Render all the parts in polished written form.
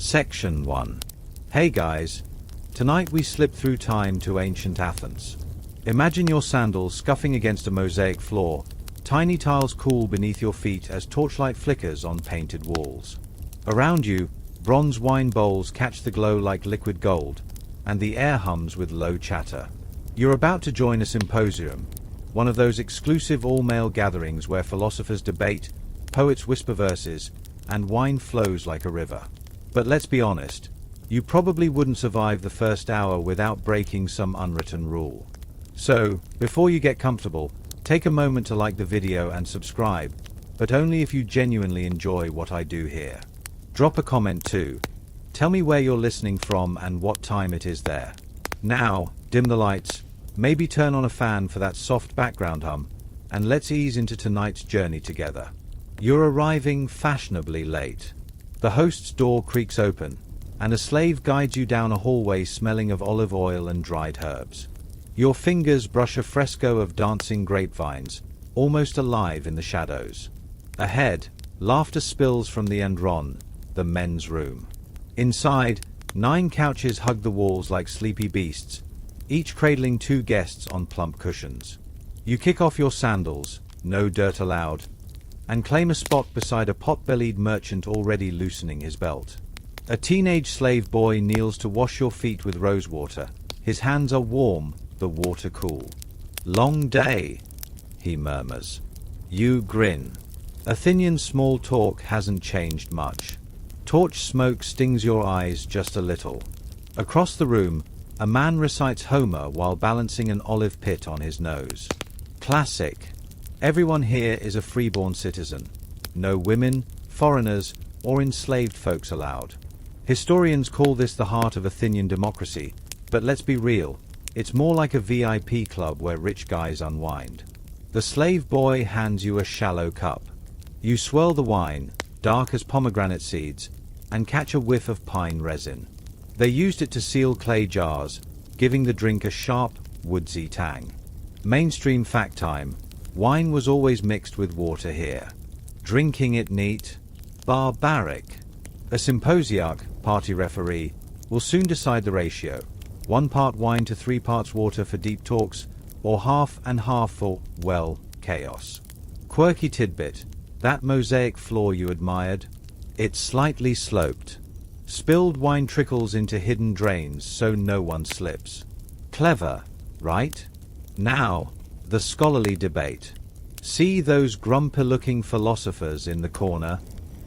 Section 1. Hey guys. Tonight we slip through time to ancient Athens. Imagine your sandals scuffing against a mosaic floor, tiny tiles cool beneath your feet as torchlight flickers on painted walls. Around you, bronze wine bowls catch the glow like liquid gold, and the air hums with low chatter. You're about to join a symposium, one of those exclusive all-male gatherings where philosophers debate, poets whisper verses, and wine flows like a river. But let's be honest, you probably wouldn't survive the first hour without breaking some unwritten rule. So, before you get comfortable, take a moment to like the video and subscribe, but only if you genuinely enjoy what I do here. Drop a comment too. Tell me where you're listening from and what time it is there. Now, dim the lights, maybe turn on a fan for that soft background hum, and let's ease into tonight's journey together. You're arriving fashionably late. The host's door creaks open, and a slave guides you down a hallway smelling of olive oil and dried herbs. Your fingers brush a fresco of dancing grapevines, almost alive in the shadows. Ahead, laughter spills from the andron, the men's room. Inside, 9 couches hug the walls like sleepy beasts, each cradling 2 guests on plump cushions. You kick off your sandals, no dirt allowed, and claim a spot beside a pot-bellied merchant already loosening his belt. A teenage slave boy kneels to wash your feet with rosewater. His hands are warm, the water cool. "Long day," he murmurs. You grin. Athenian small talk hasn't changed much. Torch smoke stings your eyes just a little. Across the room, a man recites Homer while balancing an olive pit on his nose. Classic. Everyone here is a freeborn citizen. No women, foreigners, or enslaved folks allowed. Historians call this the heart of Athenian democracy, but let's be real, it's more like a VIP club where rich guys unwind. The slave boy hands you a shallow cup. You swirl the wine, dark as pomegranate seeds, and catch a whiff of pine resin. They used it to seal clay jars, giving the drink a sharp, woodsy tang. Mainstream fact time. Wine was always mixed with water here. Drinking it neat? Barbaric. A symposiarch, party referee, will soon decide the ratio. 1 part wine to 3 parts water for deep talks, or half and half for, well, chaos. Quirky tidbit. That mosaic floor you admired? It's slightly sloped. Spilled wine trickles into hidden drains so no one slips. Clever, right? Now, the scholarly debate. See those grumpy-looking philosophers in the corner?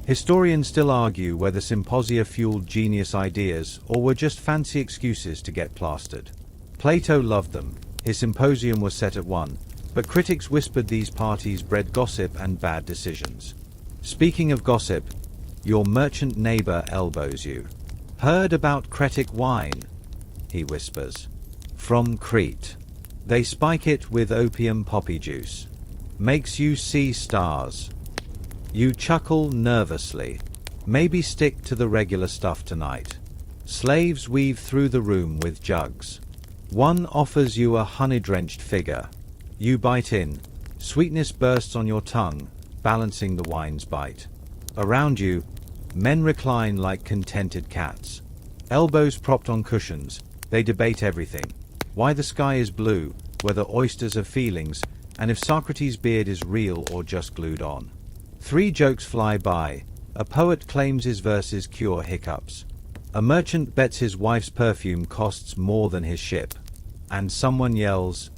Historians still argue whether Symposia fueled genius ideas or were just fancy excuses to get plastered. Plato loved them. His Symposium was set at 1, but critics whispered these parties bred gossip and bad decisions. Speaking of gossip, your merchant neighbor elbows you. "Heard about Cretic wine?" he whispers. "From Crete. They spike it with opium poppy juice. Makes you see stars." You chuckle nervously. Maybe stick to the regular stuff tonight. Slaves weave through the room with jugs. One offers you a honey-drenched figure. You bite in. Sweetness bursts on your tongue, balancing the wine's bite. Around you, men recline like contented cats. Elbows propped on cushions, they debate everything. Why the sky is blue, whether oysters are feelings, and if Socrates' beard is real or just glued on. 3 jokes fly by. A poet claims his verses cure hiccups. A merchant bets his wife's perfume costs more than his ship. And someone yells,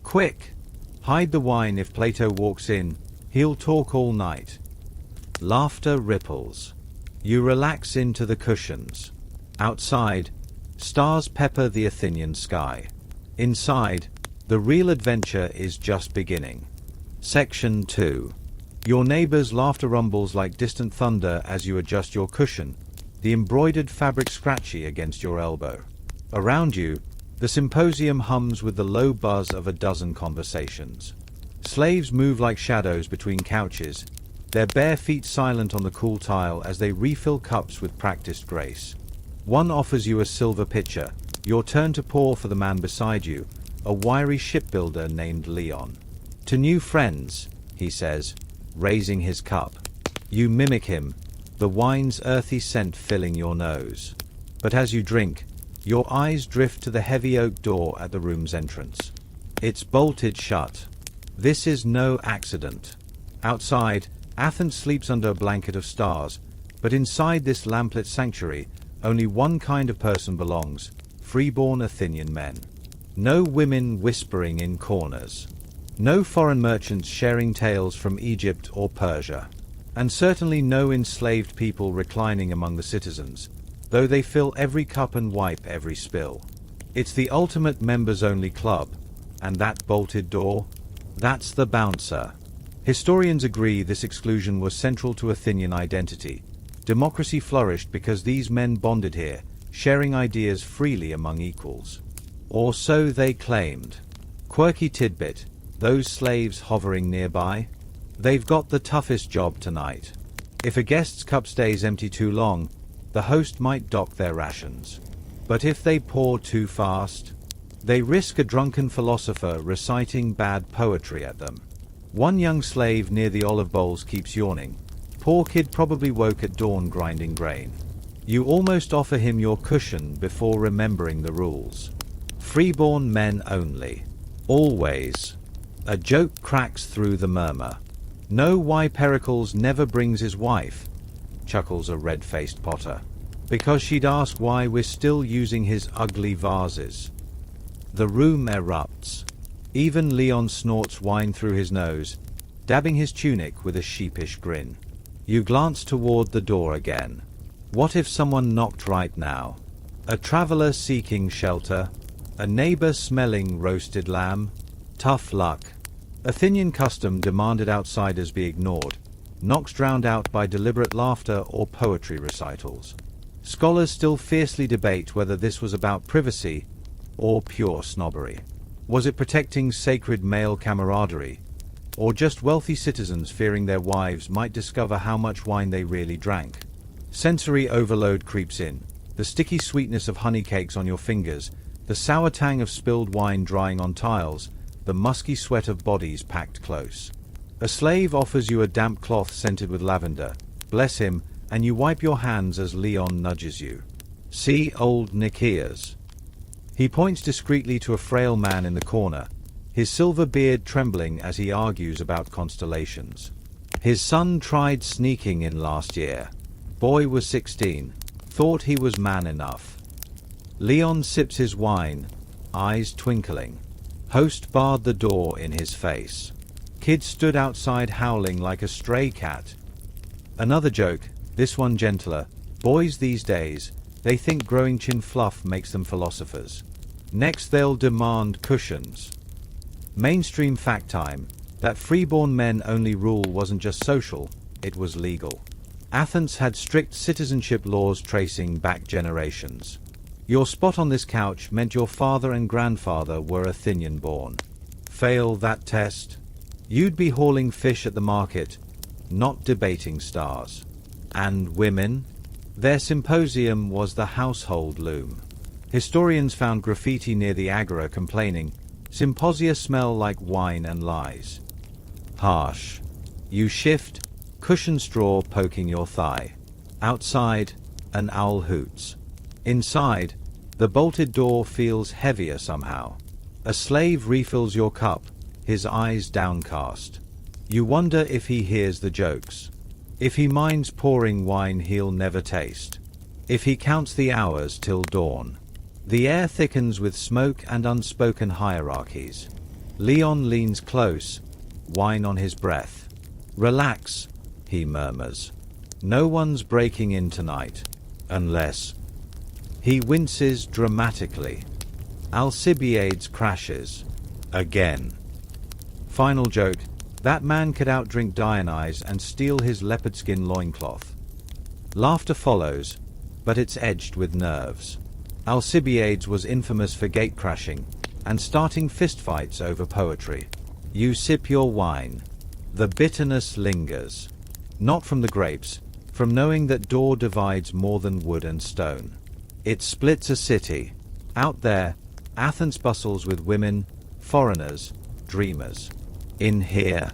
"Quick! Hide the wine if Plato walks in, he'll talk all night." Laughter ripples. You relax into the cushions. Outside, stars pepper the Athenian sky. Inside, the real adventure is just beginning. Section 2. Your neighbor's laughter rumbles like distant thunder as you adjust your cushion, the embroidered fabric scratchy against your elbow. Around you, the symposium hums with the low buzz of a dozen conversations. Slaves move like shadows between couches, their bare feet silent on the cool tile as they refill cups with practiced grace. One offers you a silver pitcher, your turn to pour for the man beside you, a wiry shipbuilder named Leon. "To new friends," he says, raising his cup. You mimic him, the wine's earthy scent filling your nose. But as you drink, your eyes drift to the heavy oak door at the room's entrance. It's bolted shut. This is no accident. Outside, Athens sleeps under a blanket of stars, but inside this lamplit sanctuary, only one kind of person belongs: freeborn Athenian men. No women whispering in corners. No foreign merchants sharing tales from Egypt or Persia. And certainly no enslaved people reclining among the citizens, though they fill every cup and wipe every spill. It's the ultimate members-only club. And that bolted door? That's the bouncer. Historians agree this exclusion was central to Athenian identity. Democracy flourished because these men bonded here, sharing ideas freely among equals. Or so they claimed. Quirky tidbit: those slaves hovering nearby? They've got the toughest job tonight. If a guest's cup stays empty too long, the host might dock their rations. But if they pour too fast, they risk a drunken philosopher reciting bad poetry at them. One young slave near the olive bowls keeps yawning. Poor kid probably woke at dawn grinding grain. You almost offer him your cushion before remembering the rules. Freeborn men only. Always. A joke cracks through the murmur. Know why Pericles never brings his wife? Chuckles a red-faced potter. Because she'd ask why we're still using his ugly vases. The room erupts. Even Leon snorts wine through his nose, dabbing his tunic with a sheepish grin. You glance toward the door again. What if someone knocked right now? A traveler seeking shelter? A neighbor smelling roasted lamb? Tough luck. Athenian custom demanded outsiders be ignored, knocks drowned out by deliberate laughter or poetry recitals. Scholars still fiercely debate whether this was about privacy or pure snobbery. Was it protecting sacred male camaraderie, or just wealthy citizens fearing their wives might discover how much wine they really drank? Sensory overload creeps in, the sticky sweetness of honey cakes on your fingers, the sour tang of spilled wine drying on tiles, the musky sweat of bodies packed close. A slave offers you a damp cloth scented with lavender. Bless him, and you wipe your hands as Leon nudges you. See old Nicaeus. He points discreetly to a frail man in the corner, his silver beard trembling as he argues about constellations. His son tried sneaking in last year. Boy was 16, thought he was man enough. Leon sips his wine, eyes twinkling. Host barred the door in his face. Kid stood outside howling like a stray cat. Another joke, this one gentler. Boys these days, they think growing chin fluff makes them philosophers. Next they'll demand cushions. Mainstream fact time, that freeborn men only rule wasn't just social, it was legal. Athens had strict citizenship laws tracing back generations. Your spot on this couch meant your father and grandfather were Athenian born. Fail that test, you'd be hauling fish at the market, not debating stars. And women? Their symposium was the household loom. Historians found graffiti near the agora complaining, "Symposia smell like wine and lies." Harsh. You shift, cushion straw poking your thigh. Outside, an owl hoots. Inside, the bolted door feels heavier somehow. A slave refills your cup, his eyes downcast. You wonder if he hears the jokes. If he minds pouring wine he'll never taste. If he counts the hours till dawn. The air thickens with smoke and unspoken hierarchies. Leon leans close, wine on his breath. "Relax," he murmurs. "No one's breaking in tonight. Unless..." He winces dramatically. Alcibiades crashes. Again. Final joke. That man could outdrink Dionysus and steal his leopard skin loincloth. Laughter follows, but it's edged with nerves. Alcibiades was infamous for gatecrashing and starting fistfights over poetry. You sip your wine. The bitterness lingers. Not from the grapes, from knowing that door divides more than wood and stone. It splits a city. Out there, Athens bustles with women, foreigners, dreamers. In here,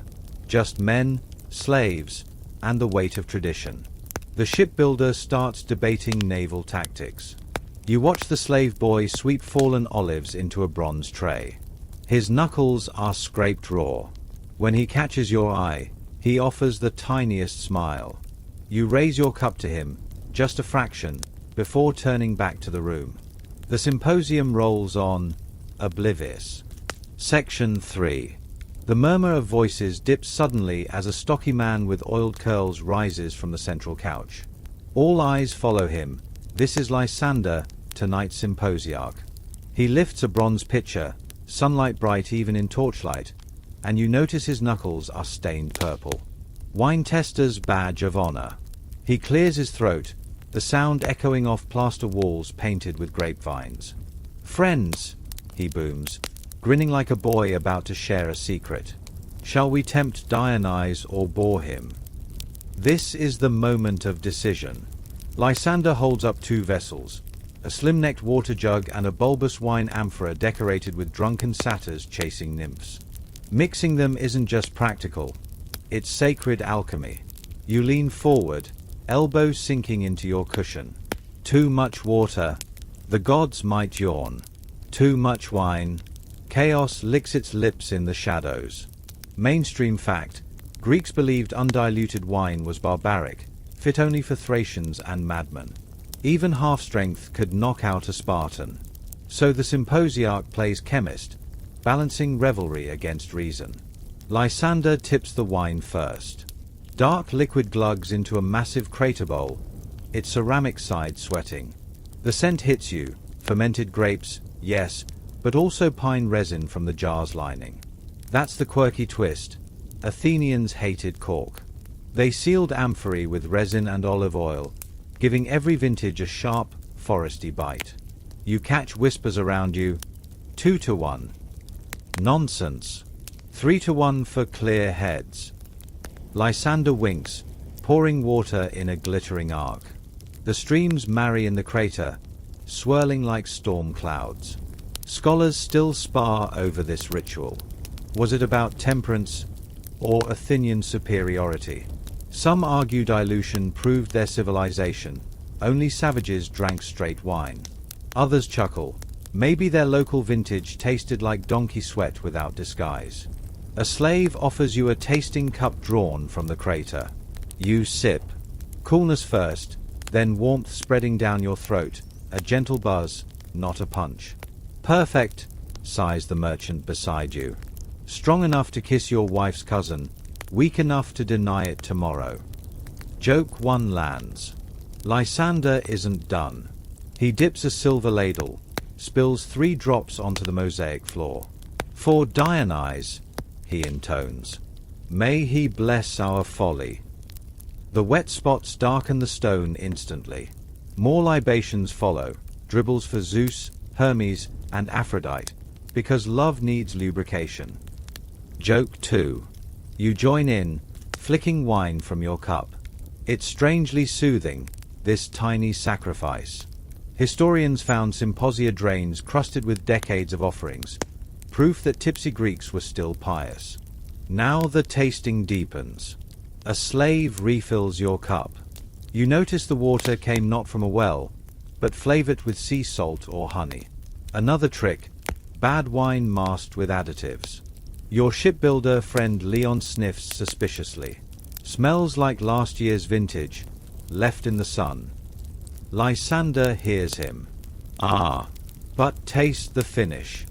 just men, slaves, and the weight of tradition. The shipbuilder starts debating naval tactics. You watch the slave boy sweep fallen olives into a bronze tray. His knuckles are scraped raw. When he catches your eye, he offers the tiniest smile. You raise your cup to him, just a fraction, before turning back to the room. The Symposium rolls on, oblivious. Section 3. The murmur of voices dips suddenly as a stocky man with oiled curls rises from the central couch. All eyes follow him. This is Lysander, tonight's symposiarch. He lifts a bronze pitcher, sunlight bright even in torchlight, and you notice his knuckles are stained purple. Wine tester's badge of honor. He clears his throat, the sound echoing off plaster walls painted with grapevines. "Friends," he booms, grinning like a boy about to share a secret. "Shall we tempt Dionysus or bore him?" This is the moment of decision. Lysander holds up two vessels, a slim-necked water jug and a bulbous wine amphora decorated with drunken satyrs chasing nymphs. Mixing them isn't just practical, it's sacred alchemy. You lean forward, elbows sinking into your cushion. Too much water, the gods might yawn. Too much wine, chaos licks its lips in the shadows. Mainstream fact, Greeks believed undiluted wine was barbaric, fit only for Thracians and madmen. Even half-strength could knock out a Spartan. So the symposiarch plays chemist, balancing revelry against reason. Lysander tips the wine first. Dark liquid glugs into a massive crater bowl, its ceramic side sweating. The scent hits you, fermented grapes, yes, but also pine resin from the jar's lining. That's the quirky twist. Athenians hated cork. They sealed amphorae with resin and olive oil, giving every vintage a sharp, foresty bite. You catch whispers around you. 2-1. Nonsense. 3-1 for clear heads. Lysander winks, pouring water in a glittering arc. The streams marry in the crater, swirling like storm clouds. Scholars still spar over this ritual. Was it about temperance or Athenian superiority? Some argue dilution proved their civilization. Only savages drank straight wine. Others chuckle. Maybe their local vintage tasted like donkey sweat without disguise. A slave offers you a tasting cup drawn from the crater. You sip. Coolness first, then warmth spreading down your throat, a gentle buzz, not a punch. Perfect, sighs the merchant beside you. Strong enough to kiss your wife's cousin, weak enough to deny it tomorrow. Joke 1 lands. Lysander isn't done. He dips a silver ladle, spills 3 drops onto the mosaic floor. "For Dionysus," he intones. "May he bless our folly." The wet spots darken the stone instantly. More libations follow, dribbles for Zeus, Hermes, and Aphrodite, because love needs lubrication. Joke 2. You join in, flicking wine from your cup. It's strangely soothing, this tiny sacrifice. Historians found Symposia drains crusted with decades of offerings, proof that tipsy Greeks were still pious. Now the tasting deepens. A slave refills your cup. You notice the water came not from a well, but flavored with sea salt or honey. Another trick, bad wine masked with additives. Your shipbuilder friend Leon sniffs suspiciously. Smells like last year's vintage, left in the sun. Lysander hears him. "Ah, but taste the finish."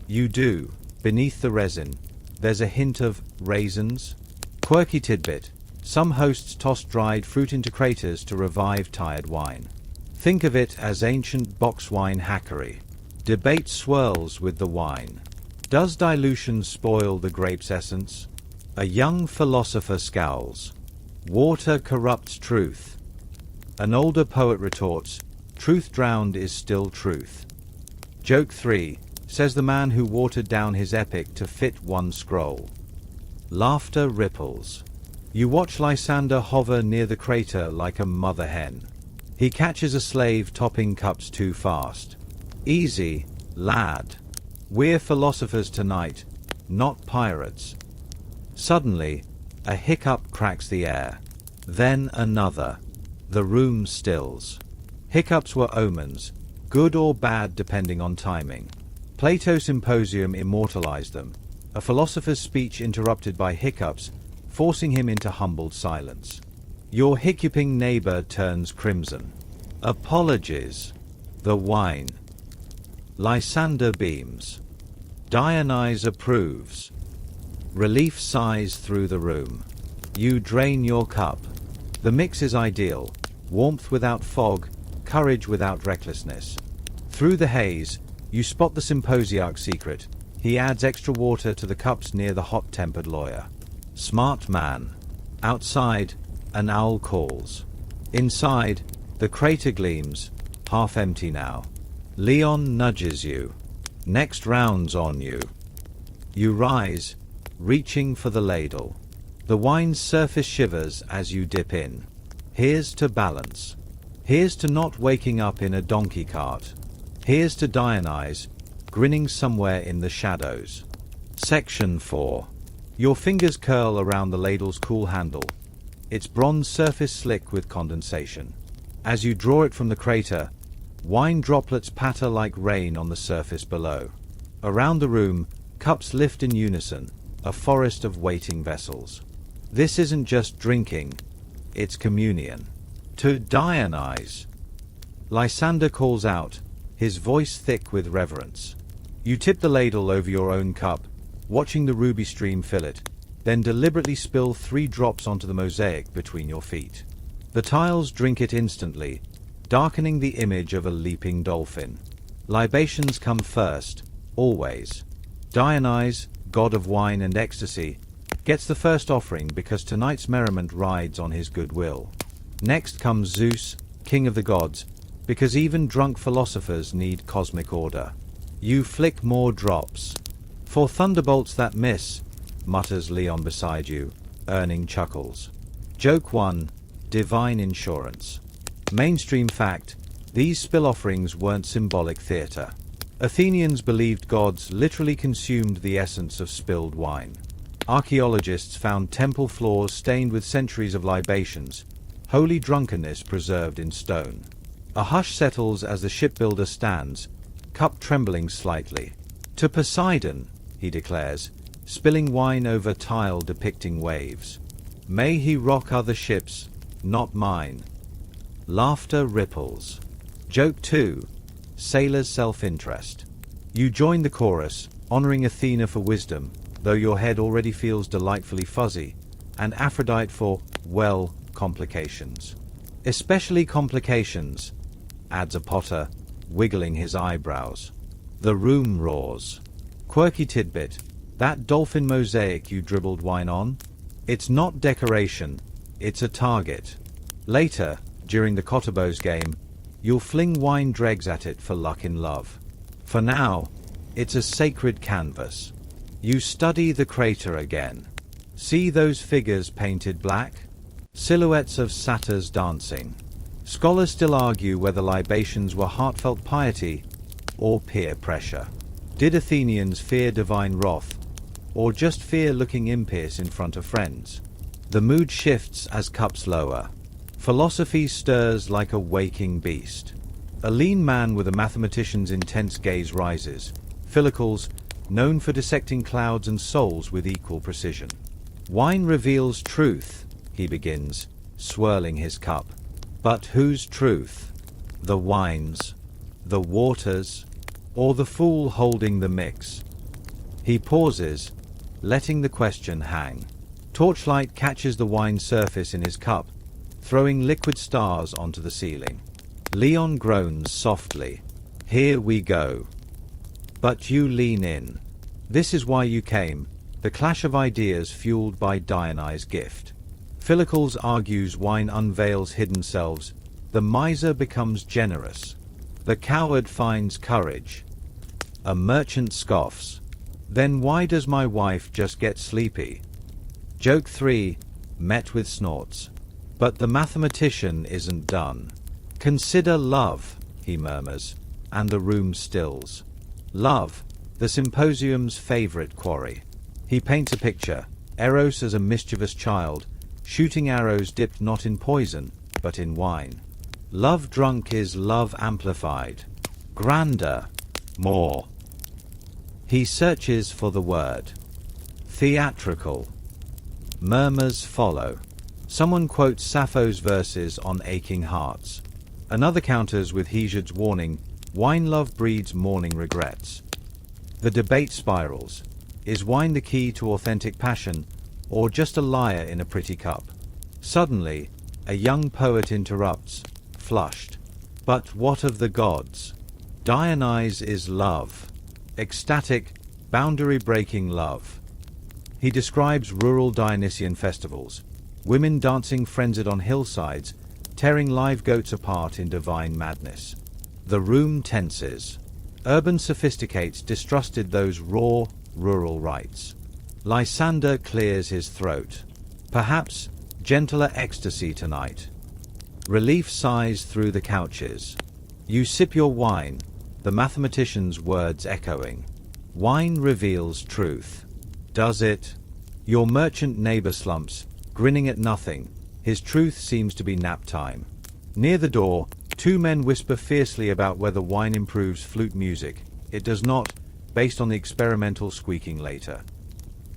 You do. Beneath the resin, there's a hint of raisins. Quirky tidbit. Some hosts toss dried fruit into craters to revive tired wine. Think of it as ancient box wine hackery. Debate swirls with the wine. Does dilution spoil the grape's essence? A young philosopher scowls. Water corrupts truth. An older poet retorts, truth drowned is still truth. Joke 3, says the man who watered down his epic to fit one scroll. Laughter ripples. You watch Lysander hover near the crater like a mother hen. He catches a slave topping cups too fast. Easy, lad. We're philosophers tonight, not pirates. Suddenly, a hiccup cracks the air. Then another. The room stills. Hiccups were omens, good or bad depending on timing. Plato's Symposium immortalized them, a philosopher's speech interrupted by hiccups, forcing him into humbled silence. Your hiccuping neighbor turns crimson. Apologies. The wine. Lysander beams. Dionysus approves. Relief sighs through the room. You drain your cup. The mix is ideal. Warmth without fog, courage without recklessness. Through the haze, you spot the symposiarch's secret. He adds extra water to the cups near the hot-tempered lawyer. Smart man. Outside, an owl calls. Inside, the crater gleams, half empty now. Leon nudges you. Next round's on you. You rise, reaching for the ladle. The wine's surface shivers as you dip in. Here's to balance. Here's to not waking up in a donkey cart. Here's to Dionysus, grinning somewhere in the shadows. Section 4. Your fingers curl around the ladle's cool handle, its bronze surface slick with condensation. As you draw it from the crater, wine droplets patter like rain on the surface below. Around the room, cups lift in unison, a forest of waiting vessels. This isn't just drinking, it's communion. To Dionysus. Lysander calls out, his voice thick with reverence. You tip the ladle over your own cup, watching the ruby stream fill it, then deliberately spill 3 drops onto the mosaic between your feet. The tiles drink it instantly, darkening the image of a leaping dolphin. Libations come first, always. Dionysus, god of wine and ecstasy, gets the first offering because tonight's merriment rides on his goodwill. Next comes Zeus, king of the gods, because even drunk philosophers need cosmic order. You flick more drops. For thunderbolts that miss, mutters Leon beside you, earning chuckles. Joke 1, divine insurance. Mainstream fact, these spill offerings weren't symbolic theater. Athenians believed gods literally consumed the essence of spilled wine. Archaeologists found temple floors stained with centuries of libations, holy drunkenness preserved in stone. A hush settles as the shipbuilder stands, cup trembling slightly. To Poseidon, he declares, spilling wine over tile depicting waves. May he rock other ships, not mine. Laughter ripples. Joke 2, sailor's self-interest. You join the chorus, honoring Athena for wisdom, though your head already feels delightfully fuzzy, and Aphrodite for, well, complications. Especially complications, adds a potter, wiggling his eyebrows. The room roars. Quirky tidbit, that dolphin mosaic you dribbled wine on? It's not decoration, it's a target. Later, during the Kottabos game, you'll fling wine dregs at it for luck in love. For now, it's a sacred canvas. You study the crater again. See those figures painted black? Silhouettes of satyrs dancing. Scholars still argue whether libations were heartfelt piety or peer pressure. Did Athenians fear divine wrath, or just fear looking impious in front of friends? The mood shifts as cups lower. Philosophy stirs like a waking beast. A lean man with a mathematician's intense gaze rises. Philosophers, known for dissecting clouds and souls with equal precision. Wine reveals truth, he begins, swirling his cup. But whose truth? The wine's, the water's, or the fool holding the mix? He pauses, letting the question hang. Torchlight catches the wine surface in his cup, throwing liquid stars onto the ceiling. Leon groans softly. Here we go. But you lean in. This is why you came, the clash of ideas fueled by Dionysus' gift. Philocles argues wine unveils hidden selves, the miser becomes generous. The coward finds courage. A merchant scoffs. Then why does my wife just get sleepy? Joke 3, met with snorts. But the mathematician isn't done. Consider love, he murmurs, and the room stills. Love, the Symposium's favorite quarry. He paints a picture, Eros as a mischievous child, shooting arrows dipped not in poison, but in wine. Love drunk is love amplified. Grander. More. He searches for the word. Theatrical. Murmurs follow. Someone quotes Sappho's verses on aching hearts. Another counters with Hesiod's warning, wine love breeds mourning regrets. The debate spirals. Is wine the key to authentic passion, or just a liar in a pretty cup? Suddenly, a young poet interrupts, flushed. But what of the gods? Dionysus is love. Ecstatic, boundary-breaking love. He describes rural Dionysian festivals, women dancing frenzied on hillsides, tearing live goats apart in divine madness. The room tenses. Urban sophisticates distrusted those raw, rural rites. Lysander clears his throat. Perhaps gentler ecstasy tonight. Relief sighs through the couches. You sip your wine, the mathematician's words echoing. Wine reveals truth. Does it? Your merchant neighbor slumps, grinning at nothing. His truth seems to be nap time. Near the door, two men whisper fiercely about whether wine improves flute music. It does not, based on the experimental squeaking later.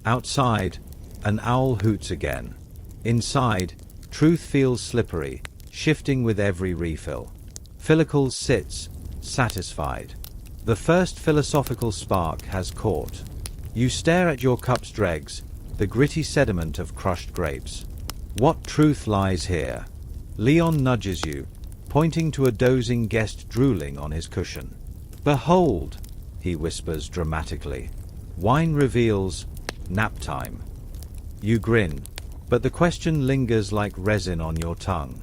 Outside, an owl hoots again. Inside, truth feels slippery, shifting with every refill. Philocal sits, satisfied. The first philosophical spark has caught. You stare at your cup's dregs, the gritty sediment of crushed grapes. What truth lies here? Leon nudges you, pointing to a dozing guest drooling on his cushion. Behold, he whispers dramatically. Wine reveals nap time. You grin, but the question lingers like resin on your tongue.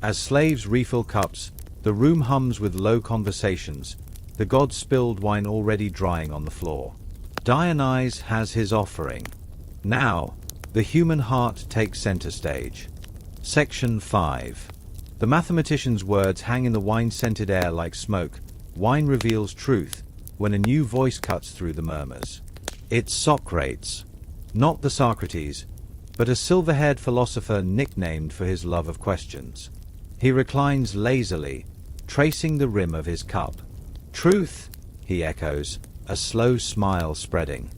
As slaves refill cups, the room hums with low conversations, the god spilled wine already drying on the floor. Dionysus has his offering. Now, the human heart takes center stage. Section 5. The mathematician's words hang in the wine-scented air like smoke. Wine reveals truth, when a new voice cuts through the murmurs. It's Socrates. Not the Socrates, but a silver-haired philosopher nicknamed for his love of questions. He reclines lazily, tracing the rim of his cup. Truth, he echoes, a slow smile spreading.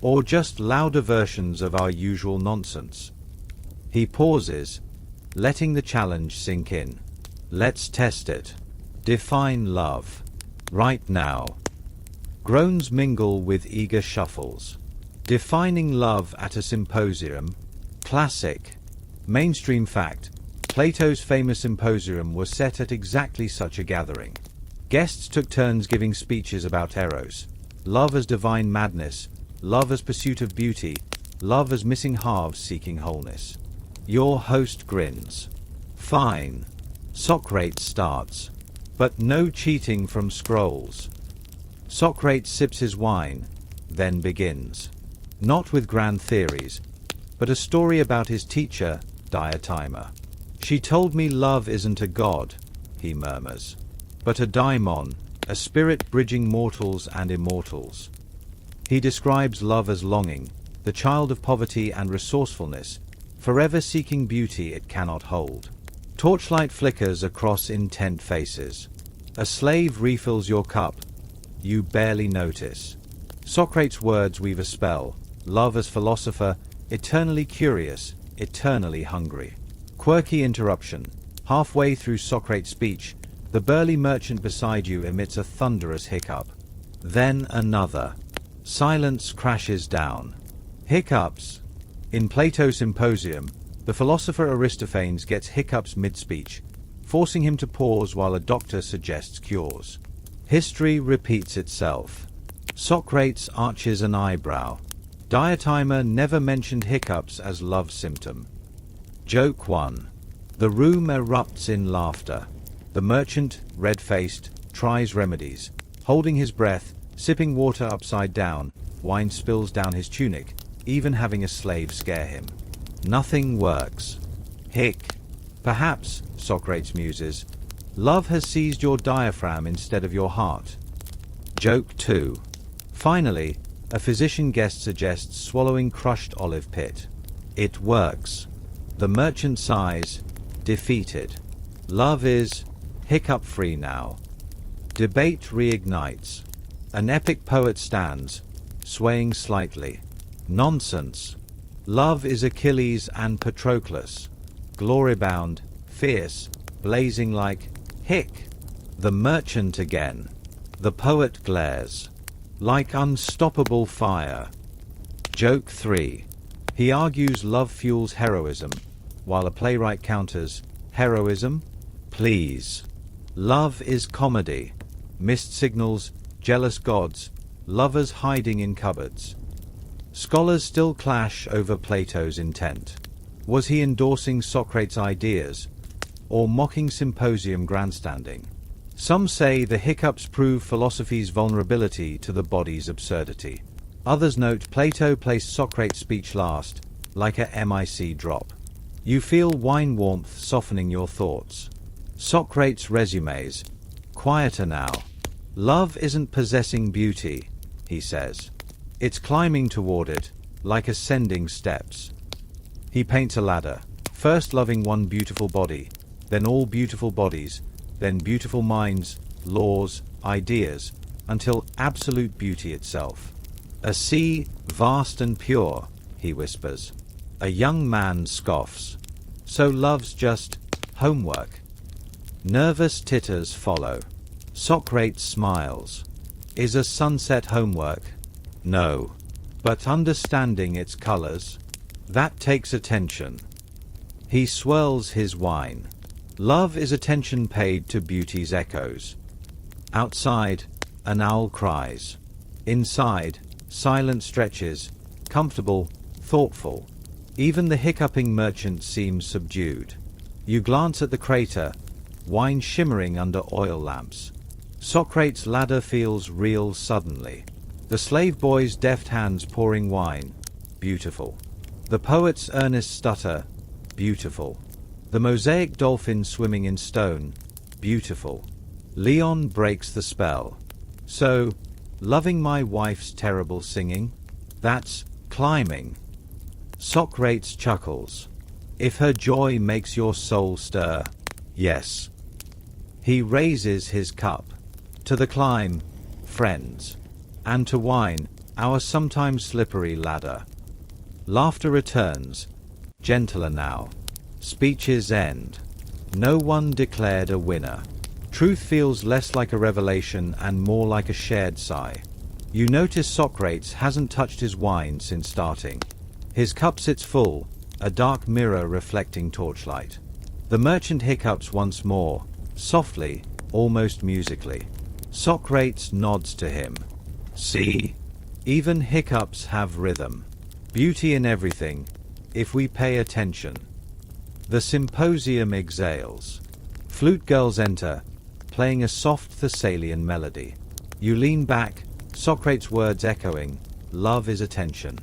Or just louder versions of our usual nonsense. He pauses, letting the challenge sink in. Let's test it. Define love. Right now. Groans mingle with eager shuffles. Defining love at a symposium. Classic. Mainstream fact. Plato's famous Symposium was set at exactly such a gathering. Guests took turns giving speeches about eros, love as divine madness, love as pursuit of beauty, love as missing halves seeking wholeness. Your host grins. Fine. Socrates starts. But no cheating from scrolls. Socrates sips his wine, then begins. Not with grand theories, but a story about his teacher, Diotima. She told me love isn't a god, he murmurs, but a daimon, a spirit bridging mortals and immortals. He describes love as longing, the child of poverty and resourcefulness, forever seeking beauty it cannot hold. Torchlight flickers across intent faces. A slave refills your cup. You barely notice. Socrates' words weave a spell. Love as philosopher, eternally curious, eternally hungry. Quirky interruption. Halfway through Socrates' speech, the burly merchant beside you emits a thunderous hiccup. Then another. Silence crashes down. Hiccups. In Plato's Symposium, the philosopher Aristophanes gets hiccups mid-speech, forcing him to pause while a doctor suggests cures. History repeats itself. Socrates arches an eyebrow. Diotima never mentioned hiccups as love symptom. Joke 1. The room erupts in laughter. The merchant, red-faced, tries remedies. Holding his breath, sipping water upside down, wine spills down his tunic, even having a slave scare him. Nothing works. Hic. Perhaps, Socrates muses, love has seized your diaphragm instead of your heart. Joke 2. Finally, a physician guest suggests swallowing crushed olive pit. It works. The merchant sighs, defeated. Love is hiccup-free now. Debate reignites. An epic poet stands, swaying slightly. Nonsense. Love is Achilles and Patroclus. Glory-bound, fierce, blazing like hic. The merchant again. The poet glares. Like unstoppable fire. Joke 3. He argues love fuels heroism, while a playwright counters, heroism? Please. Love is comedy. Missed signals, jealous gods, lovers hiding in cupboards. Scholars still clash over Plato's intent. Was he endorsing Socrates' ideas, or mocking Symposium grandstanding? Some say the hiccups prove philosophy's vulnerability to the body's absurdity. Others note Plato placed Socrates' speech last, like a MIC drop. You feel wine warmth softening your thoughts. Socrates' resumes. Quieter now. Love isn't possessing beauty, he says. It's climbing toward it, like ascending steps. He paints a ladder, first loving one beautiful body, then all beautiful bodies, then beautiful minds, laws, ideas, until absolute beauty itself. A sea, vast and pure, he whispers. A young man scoffs. So love's just homework. Nervous titters follow. Socrates smiles. Is a sunset homework? No. But understanding its colors? That takes attention. He swirls his wine. Love is attention paid to beauty's echoes. Outside, an owl cries. Inside, silence stretches, comfortable, thoughtful. Even the hiccuping merchant seems subdued. You glance at the crater, wine shimmering under oil lamps. Socrates' ladder feels real suddenly. The slave boy's deft hands pouring wine. Beautiful. The poet's earnest stutter. Beautiful. The mosaic dolphin swimming in stone. Beautiful. Leon breaks the spell. So, loving my wife's terrible singing? That's climbing. Socrates chuckles. If her joy makes your soul stir, yes. He raises his cup. To the climb, friends. And to wine, our sometimes slippery ladder. Laughter returns, gentler now. Speeches end. No one declared a winner. Truth feels less like a revelation and more like a shared sigh. You notice Socrates hasn't touched his wine since starting. His cup sits full, a dark mirror reflecting torchlight. The merchant hiccups once more, softly, almost musically. Socrates nods to him. See? Even hiccups have rhythm. Beauty in everything, if we pay attention. The Symposium exhales. Flute girls enter, playing a soft Thessalian melody. You lean back, Socrates' words echoing, love is attention.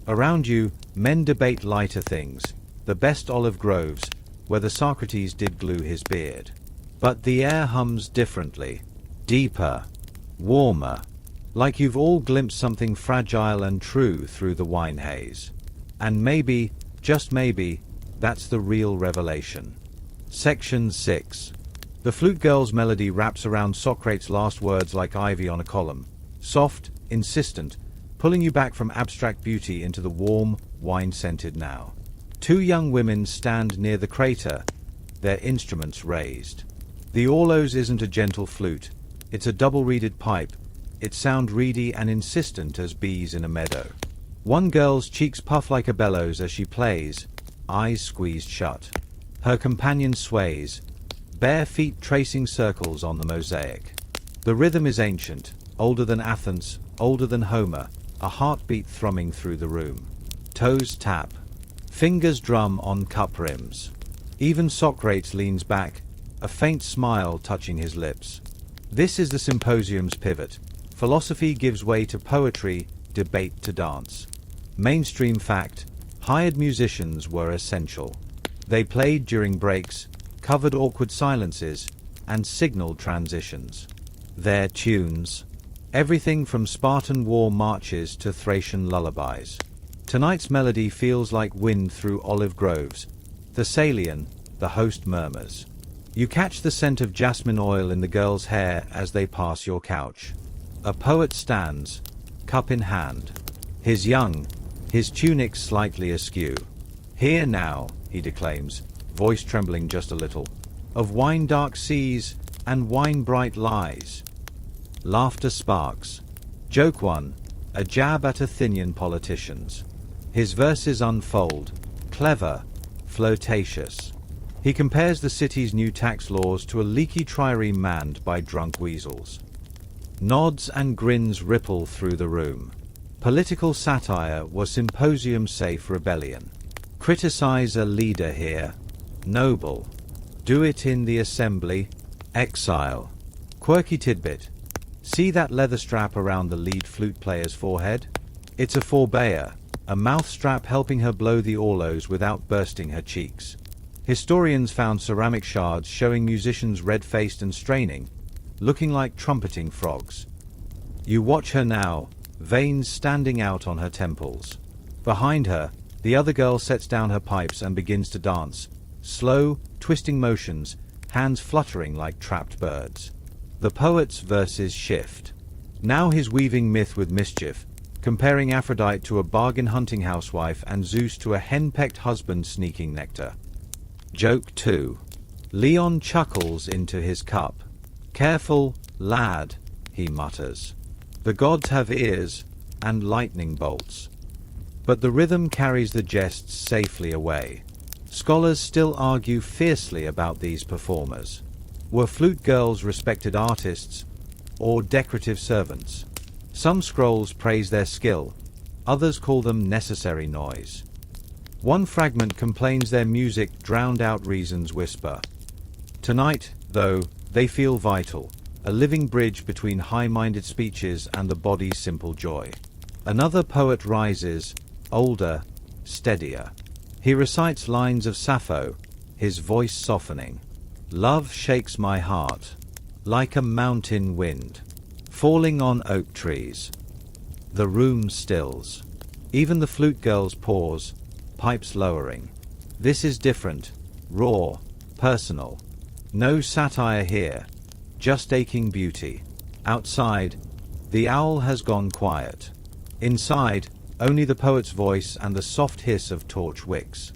Around you, men debate lighter things, the best olive groves, whether Socrates did glue his beard. But the air hums differently, deeper, warmer, like you've all glimpsed something fragile and true through the wine haze. And maybe, just maybe, that's the real revelation. Section 6. The flute girl's melody wraps around Socrates' last words like ivy on a column, soft, insistent, pulling you back from abstract beauty into the warm, wine-scented now. Two young women stand near the crater, their instruments raised. The orlos isn't a gentle flute, it's a double-reeded pipe. It sounds reedy and insistent as bees in a meadow. One girl's cheeks puff like a bellows as she plays, eyes squeezed shut. Her companion sways, bare feet tracing circles on the mosaic. The rhythm is ancient, older than Athens, older than Homer, a heartbeat thrumming through the room. Toes tap. Fingers drum on cup rims. Even Socrates leans back, a faint smile touching his lips. This is the Symposium's pivot. Philosophy gives way to poetry, debate to dance. Mainstream fact, hired musicians were essential. They played during breaks, covered awkward silences, and signaled transitions. Their tunes. Everything from Spartan war marches to Thracian lullabies. Tonight's melody feels like wind through olive groves. Thessalian, the host murmurs. You catch the scent of jasmine oil in the girl's hair as they pass your couch. A poet stands, cup in hand. He's young, his tunic slightly askew. Here now, he declaims, voice trembling just a little, of wine-dark seas and wine-bright lies. Laughter sparks. Joke 1, a jab at Athenian politicians. His verses unfold, clever, flirtatious. He compares the city's new tax laws to a leaky trireme manned by drunk weasels. Nods and grins ripple through the room. Political satire was Symposium safe rebellion. Criticize a leader here. Noble. Do it in the assembly. Exile. Quirky tidbit. See that leather strap around the lead flute player's forehead? It's a forbear, a mouth strap helping her blow the orlos without bursting her cheeks. Historians found ceramic shards showing musicians red-faced and straining, looking like trumpeting frogs. You watch her now, veins standing out on her temples. Behind her, the other girl sets down her pipes and begins to dance, slow, twisting motions, hands fluttering like trapped birds. The poet's verses shift. Now he's weaving myth with mischief, comparing Aphrodite to a bargain-hunting housewife and Zeus to a hen-pecked husband sneaking nectar. Joke 2. Leon chuckles into his cup. Careful, lad, he mutters. The gods have ears and lightning bolts. But the rhythm carries the jests safely away. Scholars still argue fiercely about these performers. Were flute girls respected artists or decorative servants? Some scrolls praise their skill, others call them necessary noise. One fragment complains their music drowned out reason's whisper. Tonight, though, they feel vital, a living bridge between high-minded speeches and the body's simple joy. Another poet rises, older, steadier. He recites lines of Sappho, his voice softening. Love shakes my heart, like a mountain wind, falling on oak trees. The room stills. Even the flute girls pause, pipes lowering. This is different, raw, personal. No satire here, just aching beauty. Outside, the owl has gone quiet. Inside, only the poet's voice and the soft hiss of torch wicks.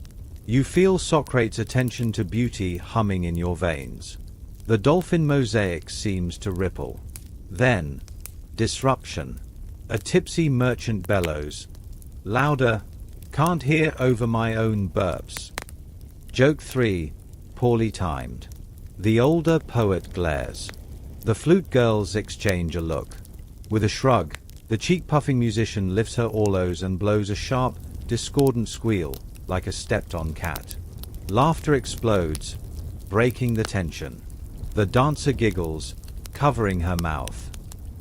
You feel Socrates' attention to beauty humming in your veins. The dolphin mosaic seems to ripple. Then, disruption. A tipsy merchant bellows. Louder, can't hear over my own burps. Joke 3, poorly timed. The older poet glares. The flute girls exchange a look. With a shrug, the cheek-puffing musician lifts her orlos and blows a sharp, discordant squeal, like a stepped-on cat. Laughter explodes, breaking the tension. The dancer giggles, covering her mouth.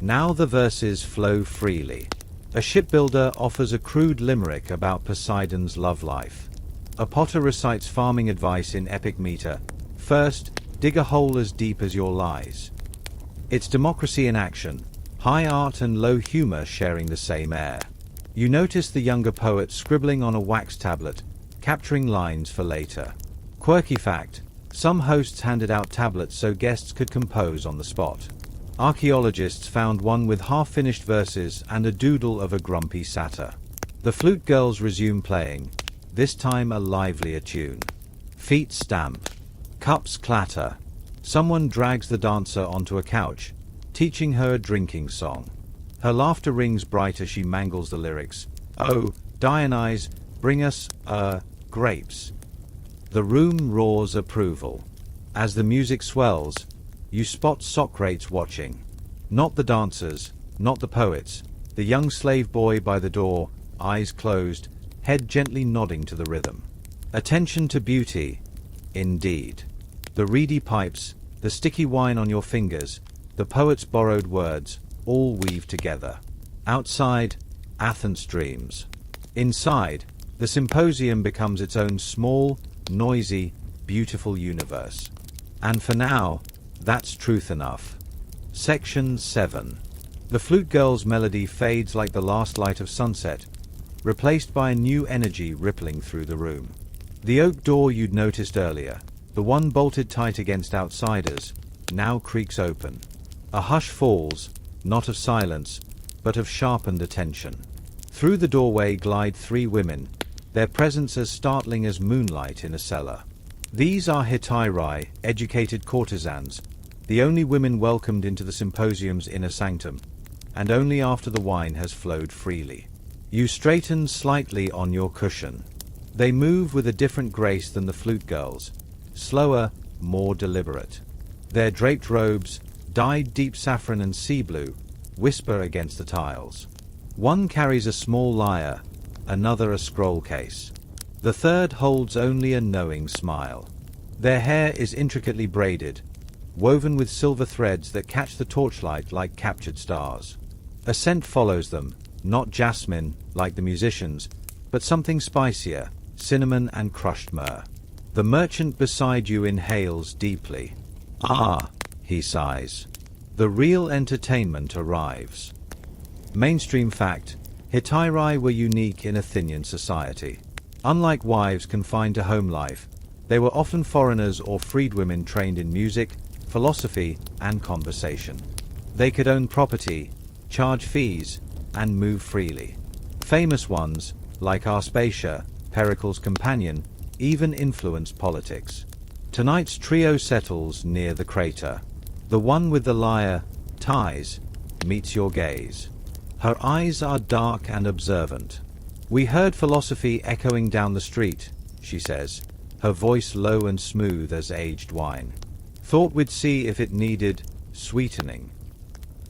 Now the verses flow freely. A shipbuilder offers a crude limerick about Poseidon's love life. A potter recites farming advice in epic meter. First, dig a hole as deep as your lies. It's democracy in action, high art and low humor sharing the same air. You notice the younger poet scribbling on a wax tablet, capturing lines for later. Quirky fact, some hosts handed out tablets so guests could compose on the spot. Archaeologists found one with half-finished verses and a doodle of a grumpy satyr. The flute girls resume playing, this time a livelier tune. Feet stamp. Cups clatter. Someone drags the dancer onto a couch, teaching her a drinking song. Her laughter rings bright as she mangles the lyrics. Oh, Dionysus, bring us, grapes. The room roars approval. As the music swells, you spot Socrates watching. Not the dancers, not the poets, the young slave boy by the door, eyes closed, head gently nodding to the rhythm. Attention to beauty, indeed. The reedy pipes, the sticky wine on your fingers, the poet's borrowed words, all weave together. Outside, Athens dreams. Inside, the Symposium becomes its own small, noisy, beautiful universe. And for now, that's truth enough. Section 7. The flute girl's melody fades like the last light of sunset, replaced by a new energy rippling through the room. The oak door you'd noticed earlier, The one bolted tight against outsiders now creaks open. A hush falls, not of silence, but of sharpened attention. Through the doorway glide three women, their presence as startling as moonlight in a cellar. These are Hetairai, educated courtesans, the only women welcomed into the Symposium's inner sanctum, and only after the wine has flowed freely. You straighten slightly on your cushion. They move with a different grace than the flute girls, slower, more deliberate. Their draped robes, dyed deep saffron and sea blue, whisper against the tiles. One carries a small lyre, another a scroll case. The third holds only a knowing smile. Their hair is intricately braided, woven with silver threads that catch the torchlight like captured stars. A scent follows them, not jasmine, like the musicians, but something spicier, cinnamon and crushed myrrh. The merchant beside you inhales deeply. Ah, he sighs. The real entertainment arrives. Mainstream fact, Hetairai were unique in Athenian society. Unlike wives confined to home life, they were often foreigners or freedwomen trained in music, philosophy, and conversation. They could own property, charge fees, and move freely. Famous ones, like Aspasia, Pericles' companion, even influenced politics. Tonight's trio settles near the crater. The one with the lyre, Thais, meets your gaze. Her eyes are dark and observant. We heard philosophy echoing down the street, she says, her voice low and smooth as aged wine. Thought we'd see if it needed sweetening.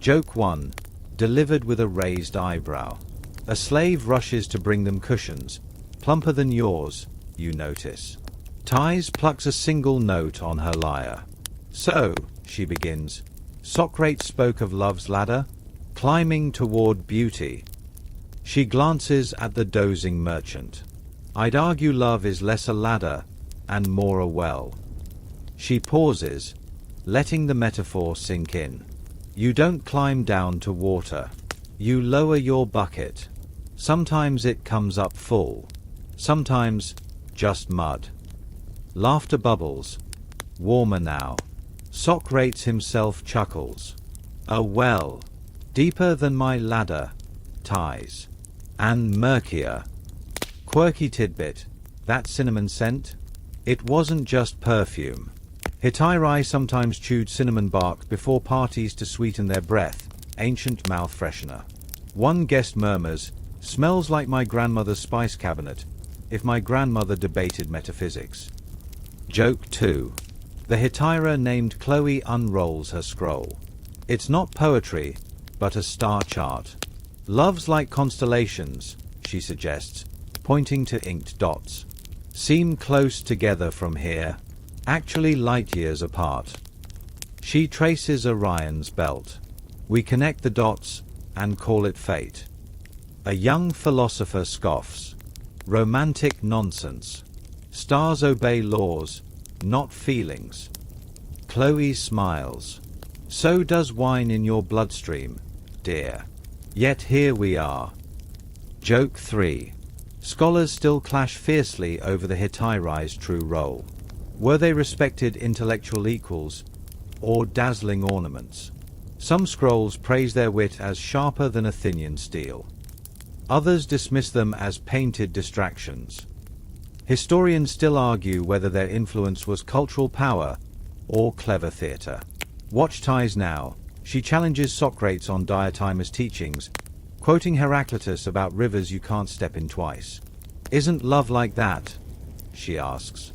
Joke 1, delivered with a raised eyebrow. A slave rushes to bring them cushions, plumper than yours, you notice. Thais plucks a single note on her lyre. So, she begins, Socrates spoke of love's ladder, climbing toward beauty. She glances at the dozing merchant. I'd argue love is less a ladder and more a well. She pauses, letting the metaphor sink in. You don't climb down to water. You lower your bucket. Sometimes it comes up full. Sometimes just mud. Laughter bubbles. Warmer now. Socrates himself chuckles. A well. Deeper than my ladder. Thais. And murkier. Quirky tidbit. That cinnamon scent? It wasn't just perfume. Hetairai sometimes chewed cinnamon bark before parties to sweeten their breath, ancient mouth freshener. One guest murmurs, smells like my grandmother's spice cabinet, if my grandmother debated metaphysics. Joke 2. The Hetairai named Chloe unrolls her scroll. It's not poetry, but a star chart. Love's like constellations, she suggests, pointing to inked dots. Seem close together from here, actually light years apart. She traces Orion's belt. We connect the dots and call it fate. A young philosopher scoffs. Romantic nonsense. Stars obey laws, not feelings. Chloe smiles. So does wine in your bloodstream, dear. Yet here we are. Joke 3. Scholars still clash fiercely over the Hetairai's true role. Were they respected intellectual equals, or dazzling ornaments? Some scrolls praise their wit as sharper than Athenian steel. Others dismiss them as painted distractions. Historians still argue whether their influence was cultural power or clever theatre. Watch Thais now. She challenges Socrates on Diotimus' teachings, quoting Heraclitus about rivers you can't step in twice. Isn't love like that? She asks.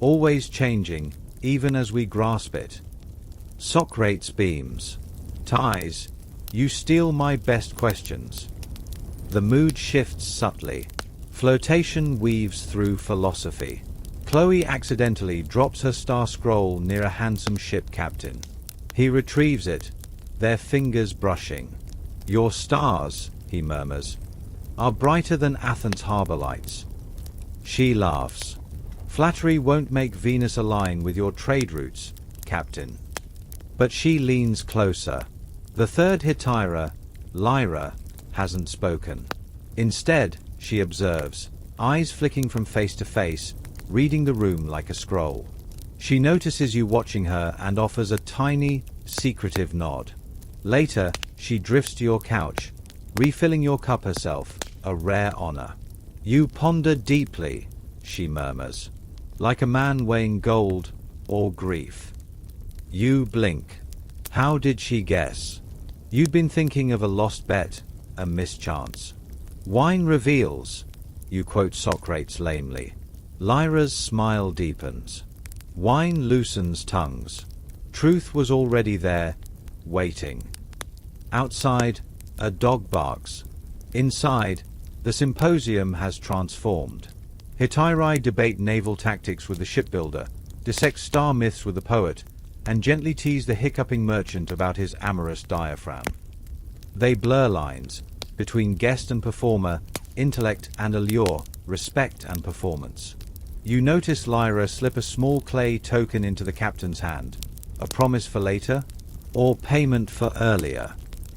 Always changing, even as we grasp it. Socrates beams. Thais, you steal my best questions. The mood shifts subtly. Flirtation weaves through philosophy. Chloe accidentally drops her star scroll near a handsome ship captain. He retrieves it, their fingers brushing. Your stars, he murmurs, are brighter than Athens' harbour lights. She laughs. Flattery won't make Venus align with your trade routes, Captain. But she leans closer. The third Hetairai, Lyra, hasn't spoken. Instead, she observes, eyes flicking from face to face, reading the room like a scroll. She notices you watching her and offers a tiny, secretive nod. Later, she drifts to your couch, refilling your cup herself, a rare honor. You ponder deeply, she murmurs, like a man weighing gold or grief. You blink. How did she guess? You'd been thinking of a lost bet, a mischance. Wine reveals, you quote Socrates lamely. Lyra's smile deepens. Wine loosens tongues. Truth was already there, waiting. Outside, a dog barks. Inside, the Symposium has transformed. Hetairai debate naval tactics with the shipbuilder, dissect star myths with the poet, and gently tease the hiccuping merchant about his amorous diaphragm. They blur lines between guest and performer, intellect and allure, respect and performance. You notice Lyra slip a small clay token into the captain's hand, a promise for later, or payment for earlier.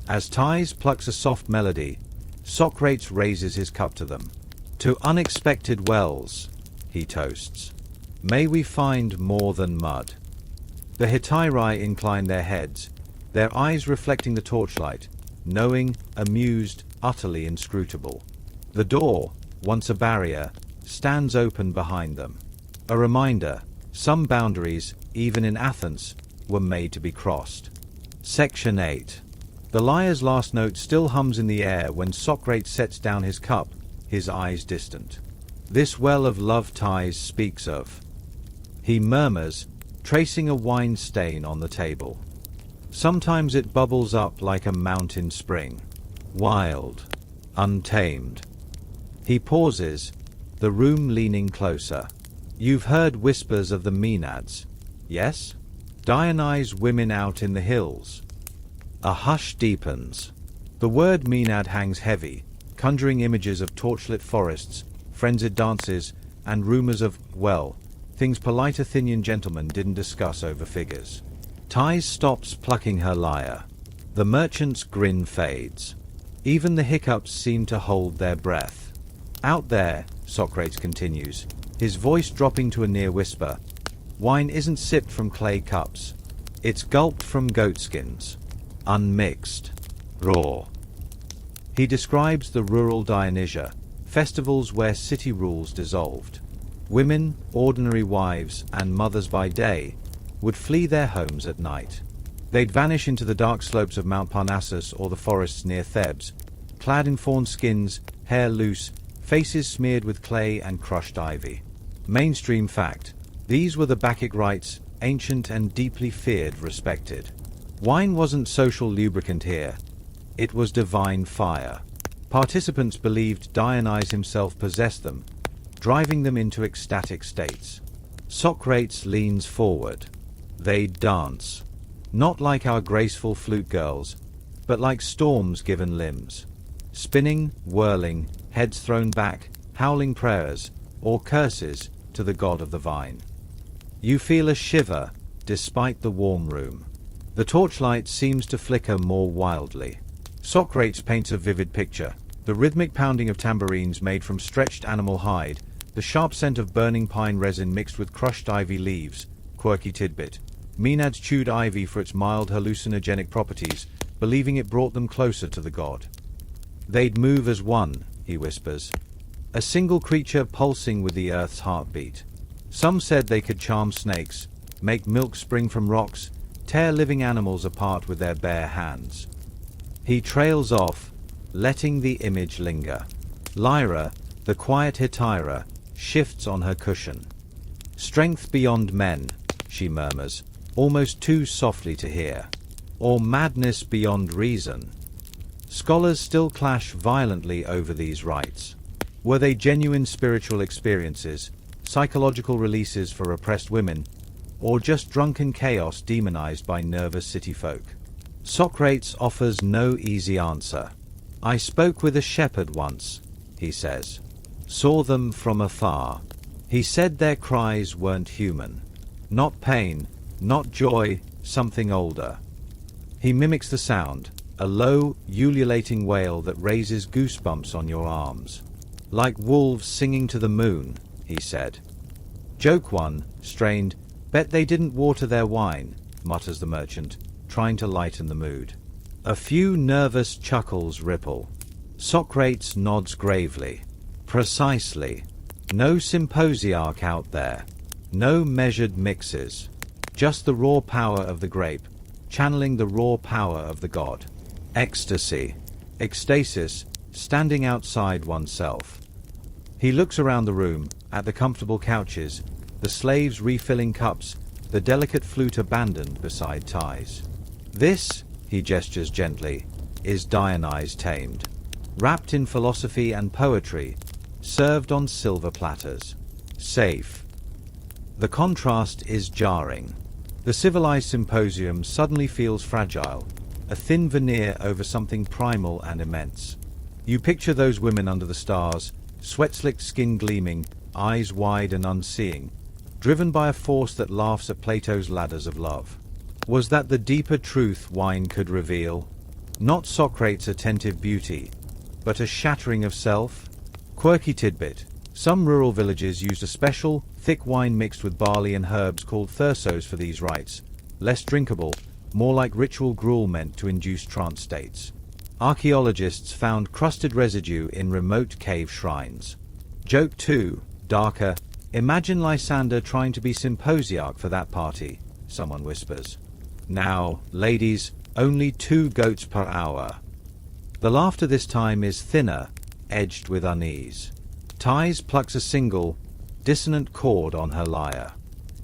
As Thais plucks a soft melody, Socrates raises his cup to them. To unexpected wells, he toasts. May we find more than mud. The Hetairai incline their heads, their eyes reflecting the torchlight, knowing, amused, utterly inscrutable. The door, once a barrier, stands open behind them. A reminder, some boundaries, even in Athens, were made to be crossed. Section 8. The lyre's last note still hums in the air when Socrates sets down his cup, his eyes distant. This well of love Thais speaks of. He murmurs, tracing a wine stain on the table. Sometimes it bubbles up like a mountain spring. Wild, untamed. He pauses, the room leaning closer. You've heard whispers of the Maenads, yes? Dionysus women out in the hills. A hush deepens. The word Maenad hangs heavy, conjuring images of torchlit forests, frenzied dances, and rumors of, well, things polite Athenian gentlemen didn't discuss over figures. Thais stops plucking her lyre. The merchant's grin fades. Even the hiccups seem to hold their breath. Out there, Socrates continues, his voice dropping to a near whisper, wine isn't sipped from clay cups. It's gulped from goatskins. Unmixed. Raw. He describes the rural Dionysia, festivals where city rules dissolved. Women, ordinary wives, and mothers by day, would flee their homes at night. They'd vanish into the dark slopes of Mount Parnassus or the forests near Thebes, clad in fawn skins, hair loose, faces smeared with clay and crushed ivy. Mainstream fact, these were the Bacchic rites, ancient and deeply feared, respected. Wine wasn't social lubricant here. It was divine fire. Participants believed Dionysus himself possessed them, driving them into ecstatic states. Socrates leans forward. They dance. Not like our graceful flute girls, but like storms given limbs. Spinning, whirling, heads thrown back, howling prayers, or curses to the god of the vine. You feel a shiver, despite the warm room. The torchlight seems to flicker more wildly. Socrates paints a vivid picture. The rhythmic pounding of tambourines made from stretched animal hide, the sharp scent of burning pine resin mixed with crushed ivy leaves, quirky tidbit. Maenads chewed ivy for its mild hallucinogenic properties, believing it brought them closer to the god. They'd move as one, he whispers. A single creature pulsing with the earth's heartbeat. Some said they could charm snakes, make milk spring from rocks, tear living animals apart with their bare hands. He trails off, letting the image linger. Lyra, the quiet Hetairai, shifts on her cushion. Strength beyond men, she murmurs, almost too softly to hear. Or madness beyond reason. Scholars still clash violently over these rites. Were they genuine spiritual experiences, psychological releases for oppressed women, or just drunken chaos demonized by nervous city folk? Socrates offers no easy answer. I spoke with a shepherd once, he says. Saw them from afar. He said their cries weren't human. Not pain, not joy, something older. He mimics the sound, a low, ululating wail that raises goosebumps on your arms. Like wolves singing to the moon, he said. Joke 1, strained, Bet they didn't water their wine, mutters the merchant, trying to lighten the mood. A few nervous chuckles ripple. Socrates nods gravely. Precisely. No symposiarch out there. No measured mixes. Just the raw power of the grape, channeling the raw power of the god. Ecstasy. Ecstasis, standing outside oneself. He looks around the room, at the comfortable couches, the slaves refilling cups, the delicate flute abandoned beside ties. This, he gestures gently, is Dionysus tamed. Wrapped in philosophy and poetry, served on silver platters. Safe. The contrast is jarring. The civilized Symposium suddenly feels fragile, a thin veneer over something primal and immense. You picture those women under the stars, sweat-slicked skin gleaming, eyes wide and unseeing, driven by a force that laughs at Plato's ladders of love. Was that the deeper truth wine could reveal? Not Socrates' attentive beauty, but a shattering of self? Quirky tidbit. Some rural villages used a special, thick wine mixed with barley and herbs called thyrsos for these rites, less drinkable, more like ritual gruel meant to induce trance states. Archaeologists found crusted residue in remote cave shrines. Joke 2, darker. Imagine Lysander trying to be symposiarch for that party, someone whispers. Now, ladies, only 2 goats per hour. The laughter this time is thinner, edged with unease. Thais plucks a single, dissonant chord on her lyre.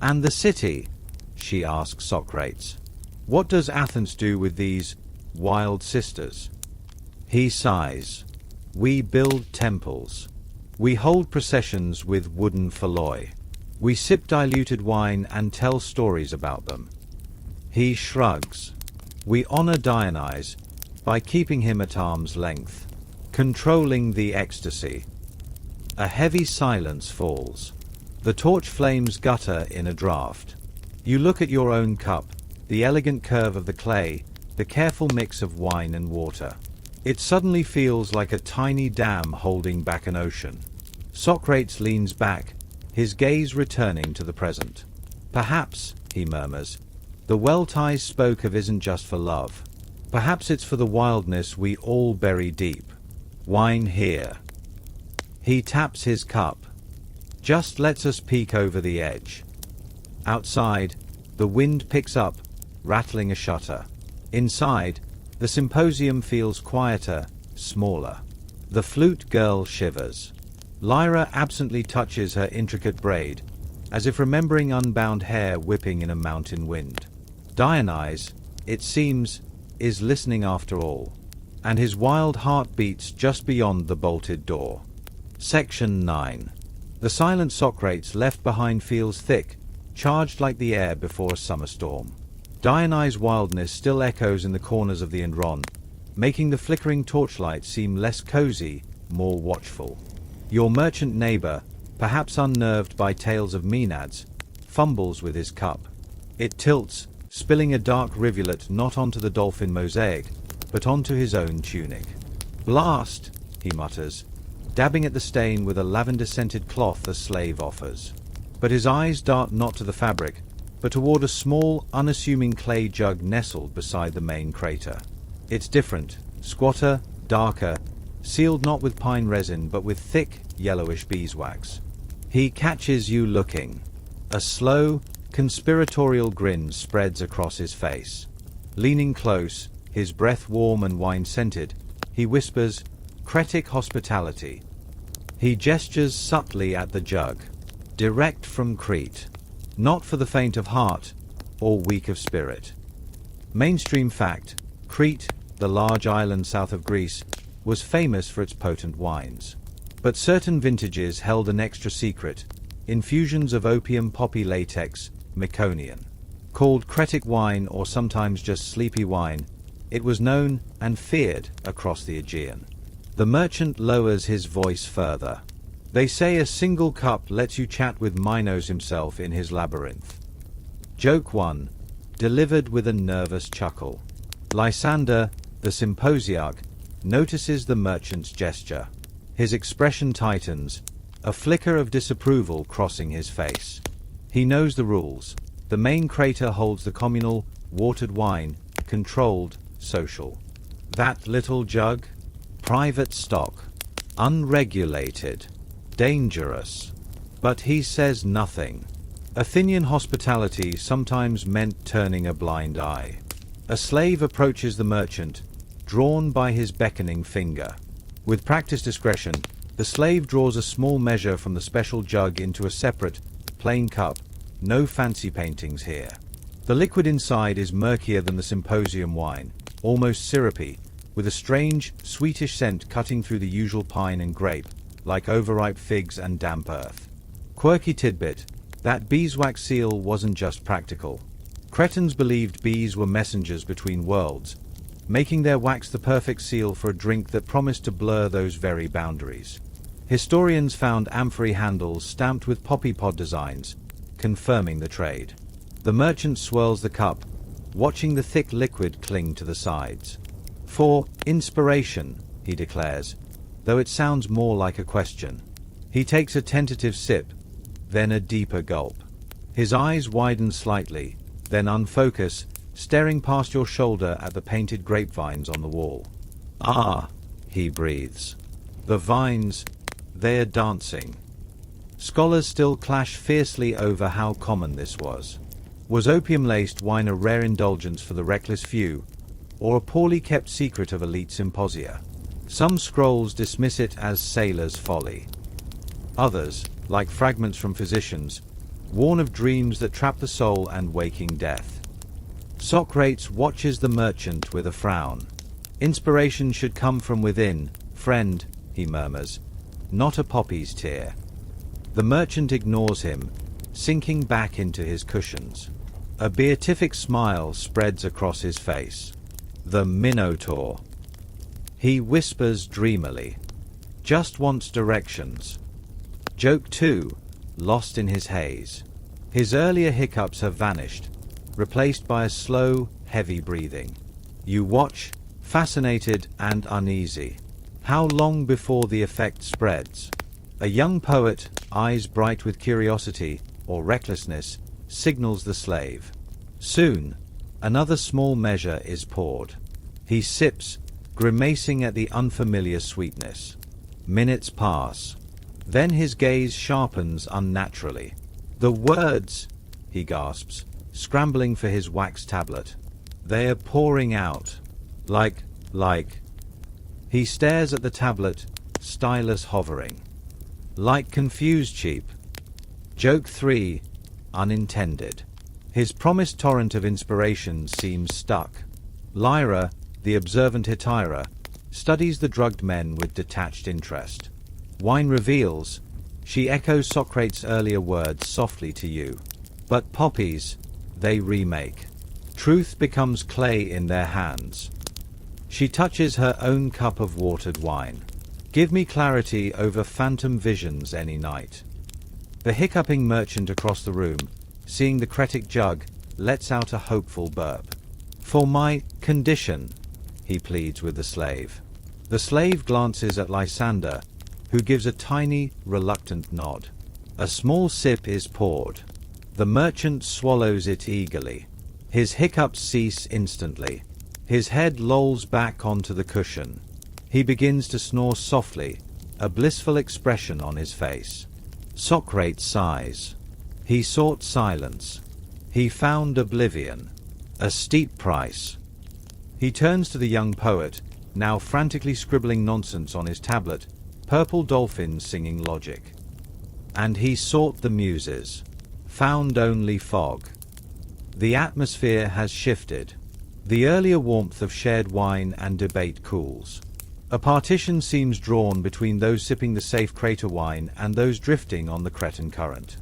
And the city? She asks Socrates. What does Athens do with these wild sisters? He sighs. We build temples. We hold processions with wooden phyloi. We sip diluted wine and tell stories about them. He shrugs. We honor Dionysus by keeping him at arm's length, controlling the ecstasy. A heavy silence falls. The torch flames gutter in a draught. You look at your own cup, the elegant curve of the clay, the careful mix of wine and water. It suddenly feels like a tiny dam holding back an ocean. Socrates leans back, his gaze returning to the present. Perhaps, he murmurs, the well Thais spoke of isn't just for love. Perhaps it's for the wildness we all bury deep. Wine here. He taps his cup. Just lets us peek over the edge. Outside, the wind picks up, rattling a shutter. Inside, the Symposium feels quieter, smaller. The flute girl shivers. Lyra absently touches her intricate braid, as if remembering unbound hair whipping in a mountain wind. Dionysus, it seems, is listening after all, and his wild heart beats just beyond the bolted door. Section 9. The silent Socrates left behind feels thick, charged like the air before a summer storm. Dionysus' wildness still echoes in the corners of the Andron, making the flickering torchlight seem less cozy, more watchful. Your merchant neighbor, perhaps unnerved by tales of Maenads, fumbles with his cup. It tilts, spilling a dark rivulet not onto the dolphin mosaic, but onto his own tunic. Blast, he mutters, dabbing at the stain with a lavender-scented cloth a slave offers. But his eyes dart not to the fabric, but toward a small, unassuming clay jug nestled beside the main crater. It's different, squatter, darker, sealed not with pine resin but with thick, yellowish beeswax. He catches you looking. A slow, conspiratorial grin spreads across his face. Leaning close, his breath warm and wine-scented, he whispers, "Cretic hospitality." He gestures subtly at the jug. Direct from Crete. Not for the faint of heart, or weak of spirit. Mainstream fact, Crete, the large island south of Greece, was famous for its potent wines. But certain vintages held an extra secret, infusions of opium poppy latex, Myconian. Called Cretic wine or sometimes just sleepy wine, it was known and feared across the Aegean. The merchant lowers his voice further. They say a single cup lets you chat with Minos himself in his labyrinth. Joke 1, delivered with a nervous chuckle. Lysander, the symposiarch, notices the merchant's gesture. His expression tightens, a flicker of disapproval crossing his face. He knows the rules. The main crater holds the communal, watered wine, controlled, social. That little jug? Private stock. Unregulated. Dangerous. But he says nothing. Athenian hospitality sometimes meant turning a blind eye. A slave approaches the merchant, drawn by his beckoning finger. With practiced discretion, the slave draws a small measure from the special jug into a separate, plain cup. No fancy paintings here. The liquid inside is murkier than the Symposium wine, almost syrupy, with a strange, sweetish scent cutting through the usual pine and grape, like overripe figs and damp earth. Quirky tidbit, that beeswax seal wasn't just practical. Cretans believed bees were messengers between worlds, making their wax the perfect seal for a drink that promised to blur those very boundaries. Historians found amphory handles stamped with poppy pod designs, confirming the trade. The merchant swirls the cup, watching the thick liquid cling to the sides. For inspiration, he declares, though it sounds more like a question. He takes a tentative sip, then a deeper gulp. His eyes widen slightly, then unfocus, staring past your shoulder at the painted grapevines on the wall. Ah, he breathes. The vines, they're dancing. Scholars still clash fiercely over how common this was. Was opium-laced wine a rare indulgence for the reckless few, or a poorly kept secret of elite symposia? Some scrolls dismiss it as sailors' folly. Others, like fragments from physicians, warn of dreams that trap the soul and waking death. Socrates watches the merchant with a frown. Inspiration should come from within, friend, he murmurs, not a poppy's tear. The merchant ignores him, sinking back into his cushions. A beatific smile spreads across his face. The Minotaur. He whispers dreamily. Just wants directions. Joke 2, lost in his haze. His earlier hiccups have vanished, replaced by a slow, heavy breathing. You watch, fascinated and uneasy. How long before the effect spreads? A young poet, eyes bright with curiosity, or recklessness, signals the slave. Soon, another small measure is poured. He sips, grimacing at the unfamiliar sweetness. Minutes pass. Then his gaze sharpens unnaturally. The words, he gasps, scrambling for his wax tablet. They are pouring out. Like. He stares at the tablet, stylus hovering. Like confused sheep. Joke 3, unintended. His promised torrent of inspiration seems stuck. Lyra, the observant Hetairai, studies the drugged men with detached interest. Wine reveals, she echoes Socrates' earlier words softly to you. But poppies, they remake. Truth becomes clay in their hands. She touches her own cup of watered wine. Give me clarity over phantom visions any night. The hiccuping merchant across the room, seeing the cretic jug, lets out a hopeful burp. For my condition, he pleads with the slave. The slave glances at Lysander, who gives a tiny, reluctant nod. A small sip is poured. The merchant swallows it eagerly. His hiccups cease instantly. His head lolls back onto the cushion. He begins to snore softly, a blissful expression on his face. Socrates sighs. He sought silence. He found oblivion. A steep price. He turns to the young poet, now frantically scribbling nonsense on his tablet, purple dolphins singing logic. And he sought the muses. Found only fog. The atmosphere has shifted. The earlier warmth of shared wine and debate cools. A partition seems drawn between those sipping the safe crater wine and those drifting on the Cretan current.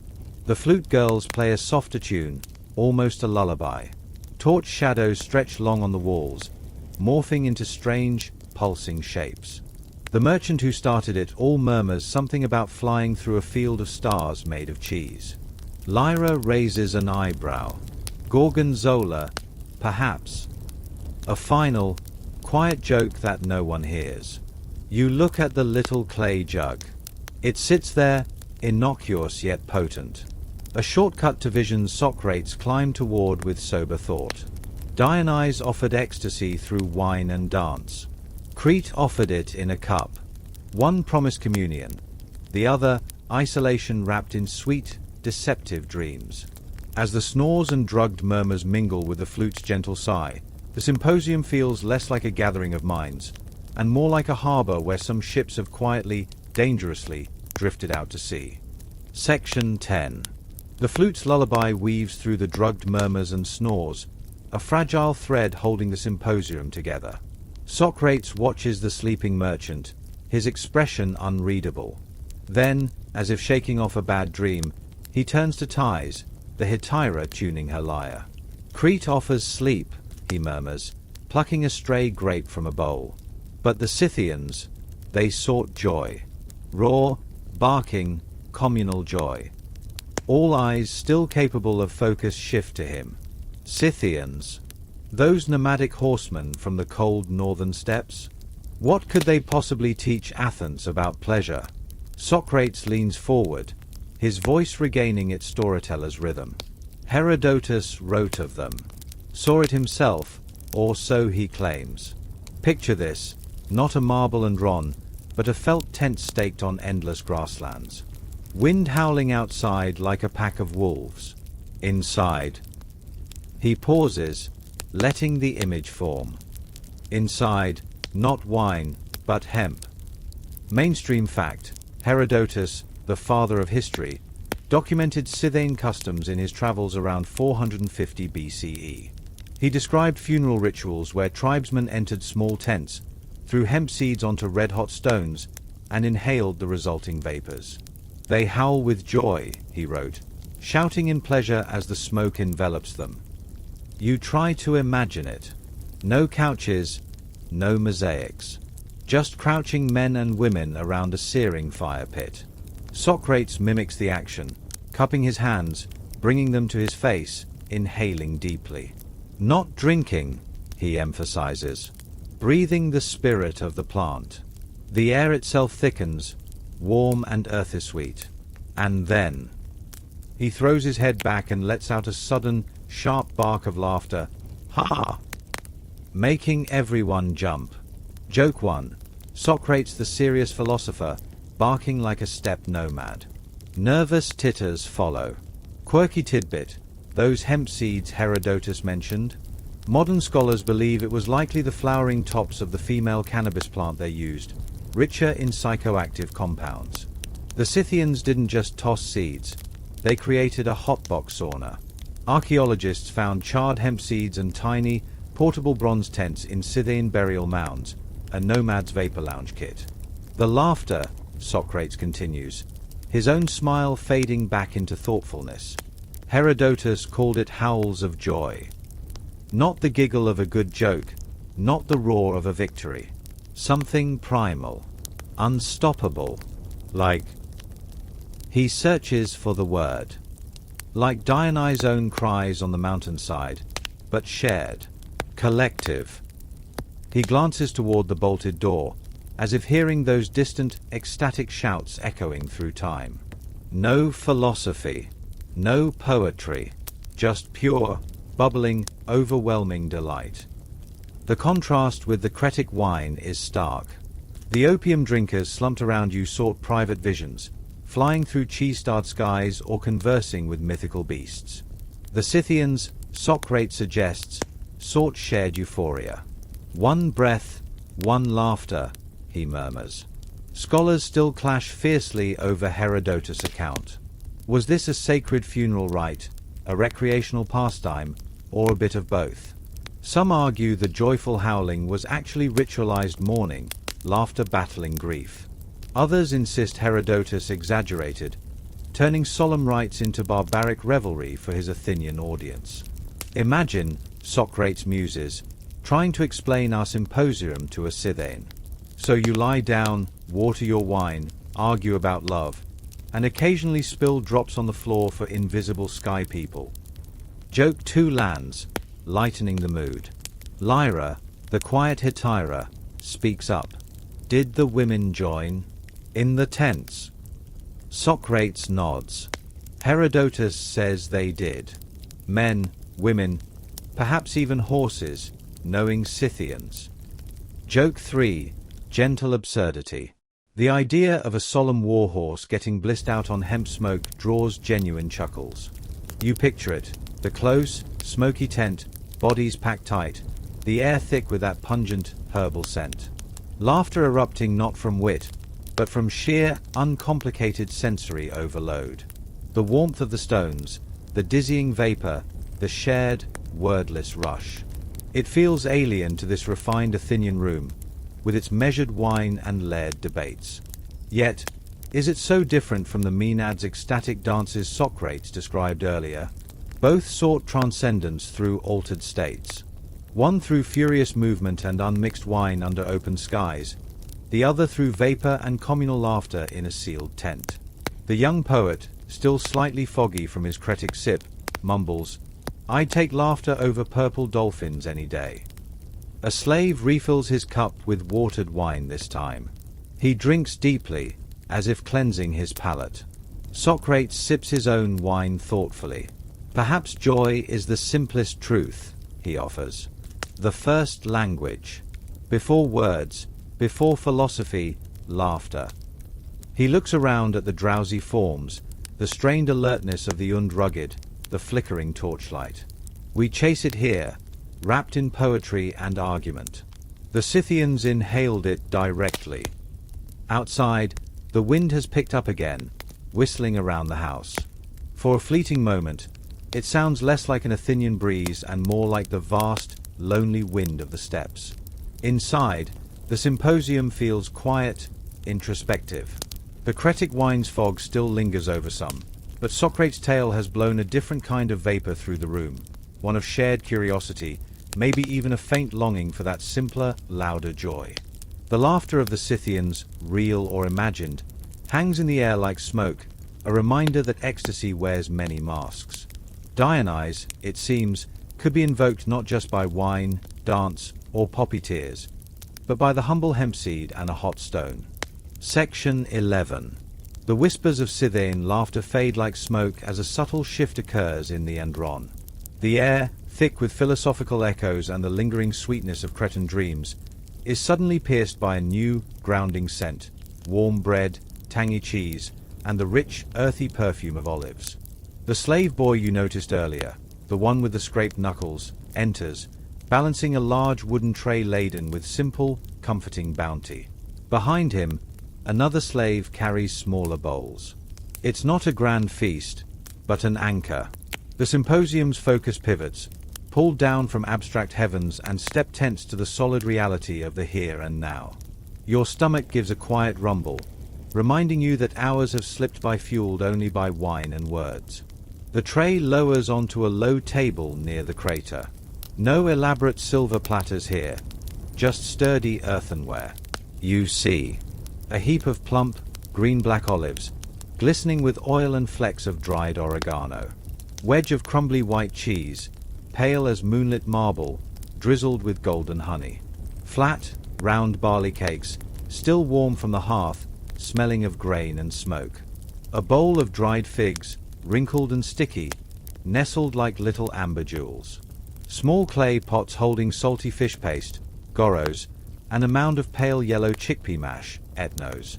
The flute girls play a softer tune, almost a lullaby. Torch shadows stretch long on the walls, morphing into strange, pulsing shapes. The merchant who started it all murmurs something about flying through a field of stars made of cheese. Lyra raises an eyebrow. Gorgonzola, perhaps. A final, quiet joke that no one hears. You look at the little clay jug. It sits there, innocuous yet potent. A shortcut to visions Socrates climbed toward with sober thought. Dionysus offered ecstasy through wine and dance. Crete offered it in a cup. One promised communion, the other isolation wrapped in sweet, deceptive dreams. As the snores and drugged murmurs mingle with the flute's gentle sigh, the symposium feels less like a gathering of minds, and more like a harbor where some ships have quietly, dangerously, drifted out to sea. Section 10. The flute's lullaby weaves through the drugged murmurs and snores, a fragile thread holding the symposium together. Socrates watches the sleeping merchant, his expression unreadable. Then, as if shaking off a bad dream, he turns to Thais, the Hetairai tuning her lyre. Crete offers sleep, he murmurs, plucking a stray grape from a bowl. But the Scythians, they sought joy. Raw, barking, communal joy. All eyes still capable of focus shift to him. Scythians, those nomadic horsemen from the cold northern steppes? What could they possibly teach Athens about pleasure? Socrates leans forward, his voice regaining its storyteller's rhythm. Herodotus wrote of them, saw it himself, or so he claims. Picture this, not a marble and ron, but a felt tent staked on endless grasslands. Wind howling outside like a pack of wolves. Inside. He pauses, letting the image form. Inside, not wine, but hemp. Mainstream fact, Herodotus, the father of history, documented Scythian customs in his travels around 450 BCE. He described funeral rituals where tribesmen entered small tents, threw hemp seeds onto red-hot stones, and inhaled the resulting vapors. They howl with joy, he wrote, shouting in pleasure as the smoke envelops them. You try to imagine it. No couches, no mosaics. Just crouching men and women around a searing fire pit. Socrates mimics the action, cupping his hands, bringing them to his face, inhaling deeply. Not drinking, he emphasizes. Breathing the spirit of the plant. The air itself thickens, warm and earthy sweet. And then... He throws his head back and lets out a sudden, sharp bark of laughter. Ha ha! Making everyone jump. Joke 1. Socrates the serious philosopher, barking like a steppe nomad. Nervous titters follow. Quirky tidbit, those hemp seeds Herodotus mentioned? Modern scholars believe it was likely the flowering tops of the female cannabis plant they used, richer in psychoactive compounds. The Scythians didn't just toss seeds, they created a hotbox sauna. Archaeologists found charred hemp seeds and tiny, portable bronze tents in Scythian burial mounds, a nomad's vapor lounge kit. The laughter, Socrates continues, his own smile fading back into thoughtfulness. Herodotus called it howls of joy. Not the giggle of a good joke, not the roar of a victory. Something primal, unstoppable, like... He searches for the word. Like Dionysus' own cries on the mountainside, but shared. Collective. He glances toward the bolted door, as if hearing those distant, ecstatic shouts echoing through time. No philosophy, no poetry, just pure, bubbling, overwhelming delight. The contrast with the Cretic wine is stark. The opium drinkers slumped around you sought private visions, flying through cheese-starred skies or conversing with mythical beasts. The Scythians, Socrates suggests, sought shared euphoria. One breath, one laughter, he murmurs. Scholars still clash fiercely over Herodotus' account. Was this a sacred funeral rite, a recreational pastime, or a bit of both? Some argue the joyful howling was actually ritualized mourning, laughter battling grief. Others insist Herodotus exaggerated, turning solemn rites into barbaric revelry for his Athenian audience. Imagine, Socrates muses, trying to explain our Symposium to a Scythian. So you lie down, water your wine, argue about love, and occasionally spill drops on the floor for invisible sky people. Joke 2 lands, lightening the mood. Lyra, the quiet Hetairai, speaks up. Did the women join? In the tents. Socrates nods. Herodotus says they did. Men, women, perhaps even horses, knowing Scythians. Joke 3. Gentle absurdity. The idea of a solemn warhorse getting blissed out on hemp smoke draws genuine chuckles. You picture it, the close, smoky tent, bodies packed tight, the air thick with that pungent, herbal scent. Laughter erupting not from wit, but from sheer, uncomplicated sensory overload. The warmth of the stones, the dizzying vapor, the shared, wordless rush. It feels alien to this refined Athenian room, with its measured wine and layered debates. Yet, is it so different from the Maenads' ecstatic dances Socrates described earlier? Both sought transcendence through altered states. One through furious movement and unmixed wine under open skies, the other through vapor and communal laughter in a sealed tent. The young poet, still slightly foggy from his cretic sip, mumbles, "I'd take laughter over purple dolphins any day." A slave refills his cup with watered wine this time. He drinks deeply, as if cleansing his palate. Socrates sips his own wine thoughtfully. Perhaps joy is the simplest truth, he offers. The first language. Before words, before philosophy, laughter. He looks around at the drowsy forms, the strained alertness of the rugged, the flickering torchlight. We chase it here, wrapped in poetry and argument. The Scythians inhaled it directly. Outside, the wind has picked up again, whistling around the house. For a fleeting moment, it sounds less like an Athenian breeze and more like the vast, lonely wind of the steppes. Inside, the Symposium feels quiet, introspective. The Cretic wine's fog still lingers over some, but Socrates' tale has blown a different kind of vapor through the room, one of shared curiosity, maybe even a faint longing for that simpler, louder joy. The laughter of the Scythians, real or imagined, hangs in the air like smoke, a reminder that ecstasy wears many masks. Dionysus, it seems, could be invoked not just by wine, dance, or poppy tears, but by the humble hemp seed and a hot stone. Section 11. The whispers of Scythian laughter fade like smoke as a subtle shift occurs in the Andron. The air, thick with philosophical echoes and the lingering sweetness of Cretan dreams, is suddenly pierced by a new, grounding scent, warm bread, tangy cheese, and the rich, earthy perfume of olives. The slave boy you noticed earlier, the one with the scraped knuckles, enters, balancing a large wooden tray laden with simple, comforting bounty. Behind him, another slave carries smaller bowls. It's not a grand feast, but an anchor. The Symposium's focus pivots, pulled down from abstract heavens and step tense to the solid reality of the here and now. Your stomach gives a quiet rumble, reminding you that hours have slipped by fueled only by wine and words. The tray lowers onto a low table near the crater. No elaborate silver platters here, just sturdy earthenware. You see a heap of plump, green-black olives, glistening with oil and flecks of dried oregano. Wedge of crumbly white cheese, pale as moonlit marble, drizzled with golden honey. Flat, round barley cakes, still warm from the hearth, smelling of grain and smoke. A bowl of dried figs, wrinkled and sticky, nestled like little amber jewels. Small clay pots holding salty fish paste, goros, and a mound of pale yellow chickpea mash, etnos.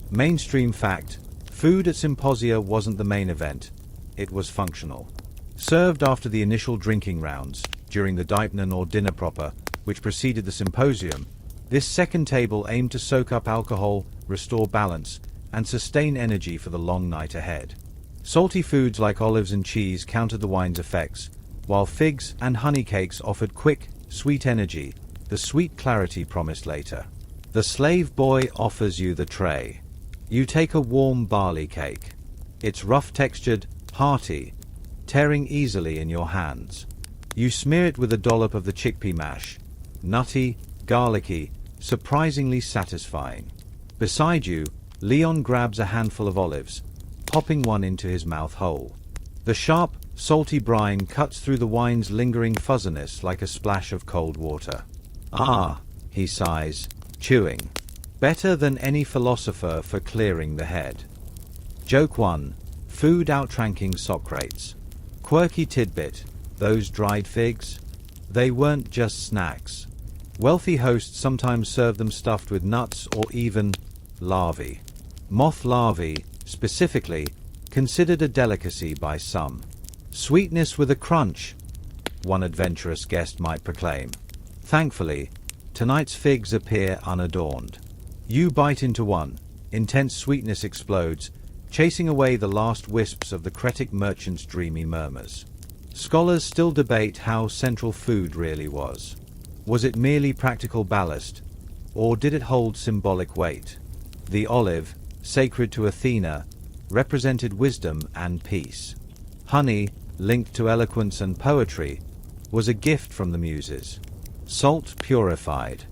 Mainstream fact, food at Symposia wasn't the main event, it was functional. Served after the initial drinking rounds, during the Deipnon or dinner proper, which preceded the Symposium, this second table aimed to soak up alcohol, restore balance, and sustain energy for the long night ahead. Salty foods like olives and cheese countered the wine's effects, while figs and honey cakes offered quick, sweet energy, the sweet clarity promised later. The slave boy offers you the tray. You take a warm barley cake. It's rough-textured, hearty, tearing easily in your hands. You smear it with a dollop of the chickpea mash, nutty, garlicky, surprisingly satisfying. Beside you, Leon grabs a handful of olives, popping one into his mouth hole. The sharp, salty brine cuts through the wine's lingering fuzziness like a splash of cold water. Ah, he sighs, chewing. Better than any philosopher for clearing the head. Joke 1. Food outranking Socrates. Quirky tidbit, those dried figs? They weren't just snacks. Wealthy hosts sometimes served them stuffed with nuts or even larvae. Moth larvae, specifically, considered a delicacy by some. Sweetness with a crunch, one adventurous guest might proclaim. Thankfully, tonight's figs appear unadorned. You bite into one, intense sweetness explodes, chasing away the last wisps of the Cretic merchant's dreamy murmurs. Scholars still debate how central food really was. Was it merely practical ballast, or did it hold symbolic weight? The olive, sacred to Athena, represented wisdom and peace. Honey, linked to eloquence and poetry, was a gift from the muses. Salt purified.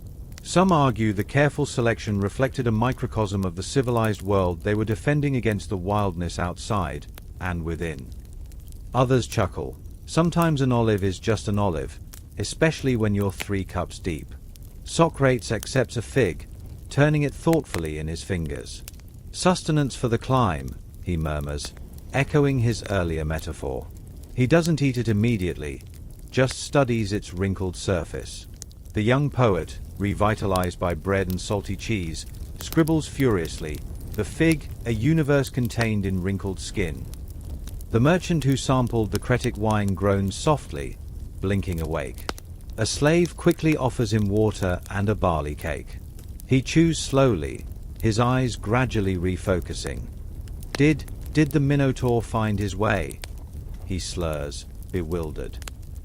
Some argue the careful selection reflected a microcosm of the civilized world they were defending against the wildness outside and within. Others chuckle. Sometimes an olive is just an olive, especially when you're 3 cups deep. Socrates accepts a fig, turning it thoughtfully in his fingers. Sustenance for the climb, he murmurs, echoing his earlier metaphor. He doesn't eat it immediately, just studies its wrinkled surface. The young poet, revitalized by bread and salty cheese, scribbles furiously, the fig, a universe contained in wrinkled skin. The merchant who sampled the Cretic wine groans softly, blinking awake. A slave quickly offers him water and a barley cake. He chews slowly, his eyes gradually refocusing. Did the Minotaur find his way? He slurs, bewildered.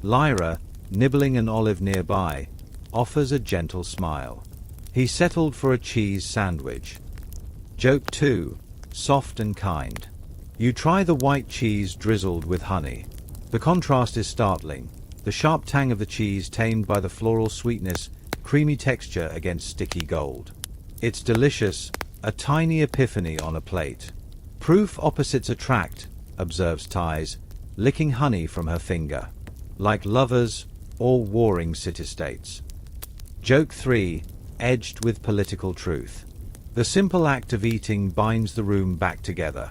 Lyra, nibbling an olive nearby, offers a gentle smile. He settled for a cheese sandwich. Joke 2, soft and kind. You try the white cheese drizzled with honey. The contrast is startling. The sharp tang of the cheese tamed by the floral sweetness, creamy texture against sticky gold. It's delicious, a tiny epiphany on a plate. Proof opposites attract, observes Thais, licking honey from her finger. Like lovers or warring city-states. Joke 3, edged with political truth. The simple act of eating binds the room back together.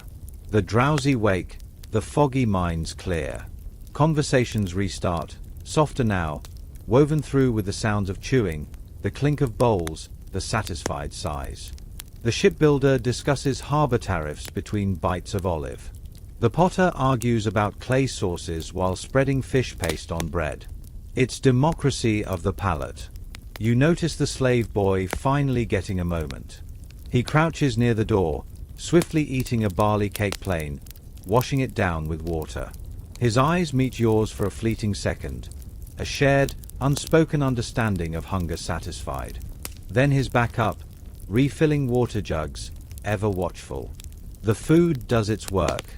The drowsy wake, the foggy minds clear. Conversations restart, softer now, woven through with the sounds of chewing, the clink of bowls, the satisfied sighs. The shipbuilder discusses harbor tariffs between bites of olive. The potter argues about clay sauces while spreading fish paste on bread. It's democracy of the palate. You notice the slave boy finally getting a moment. He crouches near the door, swiftly eating a barley cake plain, washing it down with water. His eyes meet yours for a fleeting second, a shared, unspoken understanding of hunger satisfied. Then his back up, refilling water jugs, ever watchful. The food does its work.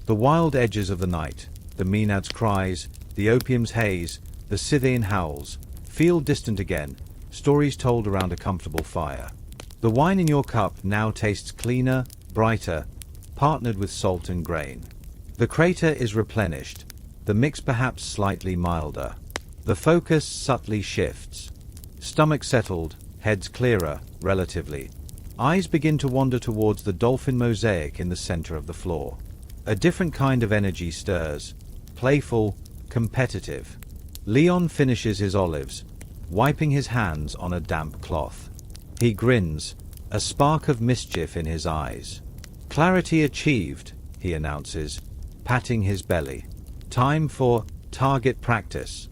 The wild edges of the night, the Maenad's cries, the opium's haze, the Scythian howls, feel distant again, stories told around a comfortable fire. The wine in your cup now tastes cleaner, brighter, partnered with salt and grain. The crater is replenished, the mix perhaps slightly milder. The focus subtly shifts. Stomach settled, heads clearer, relatively. Eyes begin to wander towards the dolphin mosaic in the center of the floor. A different kind of energy stirs, playful, competitive. Leon finishes his olives, wiping his hands on a damp cloth. He grins, a spark of mischief in his eyes. Clarity achieved, he announces, patting his belly. Time for target practice.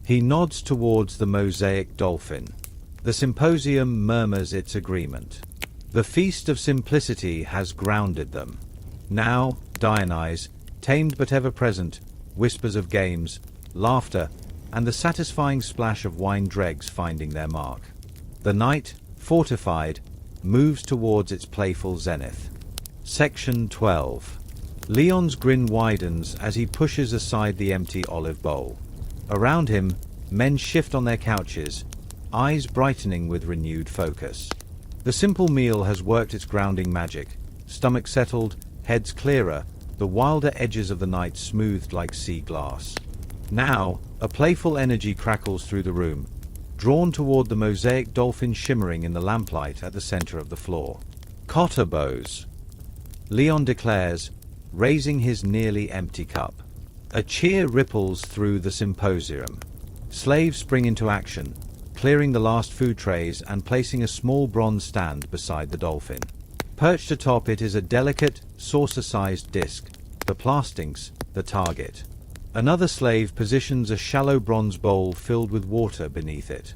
He nods towards the mosaic dolphin. The Symposium murmurs its agreement. The feast of simplicity has grounded them. Now, Dionysus, tamed but ever present, whispers of games, laughter, and the satisfying splash of wine dregs finding their mark. The night, fortified, moves towards its playful zenith. Section 12. Leon's grin widens as he pushes aside the empty olive bowl. Around him, men shift on their couches, eyes brightening with renewed focus. The simple meal has worked its grounding magic, stomach settled, heads clearer, the wilder edges of the night smoothed like sea glass. Now, a playful energy crackles through the room, drawn toward the mosaic dolphin shimmering in the lamplight at the center of the floor. Kottabos, Leon declares, raising his nearly empty cup. A cheer ripples through the Symposium. Slaves spring into action, clearing the last food trays and placing a small bronze stand beside the dolphin. Perched atop it is a delicate, saucer-sized disc, the plastings, the target. Another slave positions a shallow bronze bowl filled with water beneath it.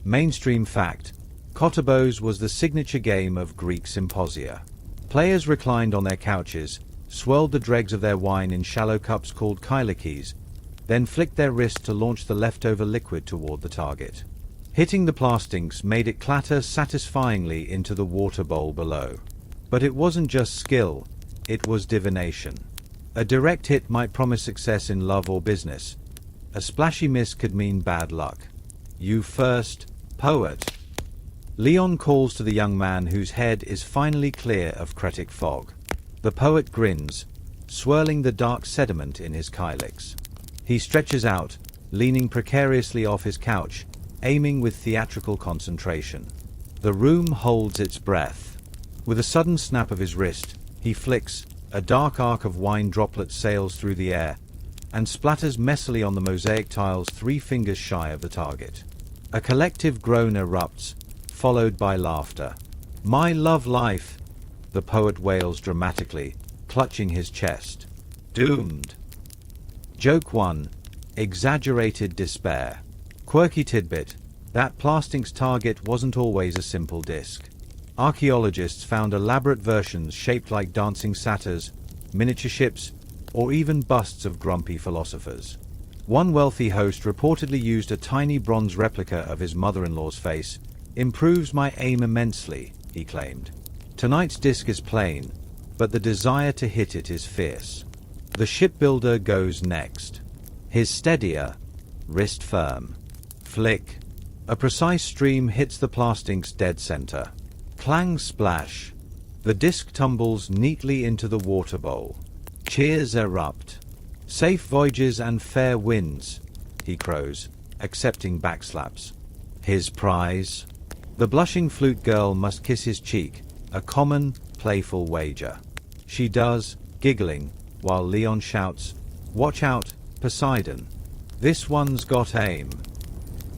Mainstream fact: Kottabos was the signature game of Greek Symposia. Players reclined on their couches, swirled the dregs of their wine in shallow cups called kylakes, then flicked their wrist to launch the leftover liquid toward the target. Hitting the plastings made it clatter satisfyingly into the water bowl below. But it wasn't just skill, it was divination. A direct hit might promise success in love or business. A splashy miss could mean bad luck. You first, poet. Leon calls to the young man whose head is finally clear of cretic fog. The poet grins, swirling the dark sediment in his kylix. He stretches out, leaning precariously off his couch, aiming with theatrical concentration. The room holds its breath. With a sudden snap of his wrist, he flicks, a dark arc of wine droplets sails through the air, and splatters messily on the mosaic tiles 3 fingers shy of the target. A collective groan erupts, followed by laughter. "My love life!" the poet wails dramatically, clutching his chest. "Doomed." Joke 1. Exaggerated despair. Quirky tidbit: that plastings target wasn't always a simple disc. Archaeologists found elaborate versions shaped like dancing satyrs, miniature ships, or even busts of grumpy philosophers. One wealthy host reportedly used a tiny bronze replica of his mother-in-law's face. "Improves my aim immensely," he claimed. Tonight's disc is plain, but the desire to hit it is fierce. The shipbuilder goes next. His steadier, wrist firm. Flick. A precise stream hits the plastings dead center. Clang splash. The disc tumbles neatly into the water bowl. Cheers erupt. "Safe voyages and fair winds," he crows, accepting backslaps. His prize? The blushing flute girl must kiss his cheek, a common, playful wager. She does, giggling, while Leon shouts, "Watch out, Poseidon. This one's got aim."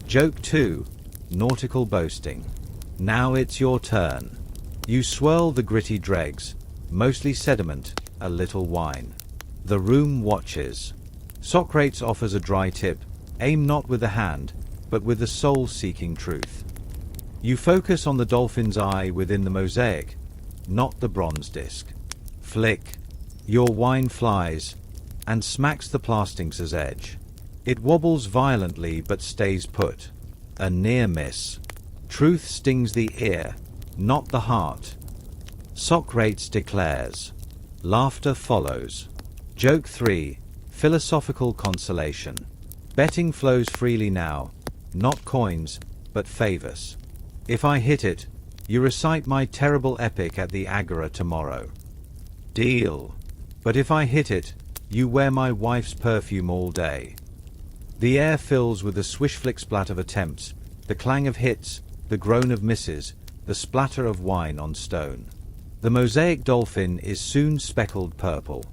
Joke 2. Nautical boasting. Now it's your turn. You swirl the gritty dregs, mostly sediment, a little wine. The room watches. Socrates offers a dry tip: aim not with the hand, but with the soul seeking truth. You focus on the dolphin's eye within the mosaic, not the bronze disc. Flick. Your wine flies, and smacks the plastings' edge. It wobbles violently but stays put. A near miss. Truth stings the ear, not the heart. Socrates declares. Laughter follows. Joke 3. Philosophical consolation. Betting flows freely now, not coins, but favors. If I hit it, you recite my terrible epic at the Agora tomorrow. Deal. But if I hit it, you wear my wife's perfume all day. The air fills with the swish-flick splat of attempts, the clang of hits, the groan of misses, the splatter of wine on stone. The mosaic dolphin is soon speckled purple.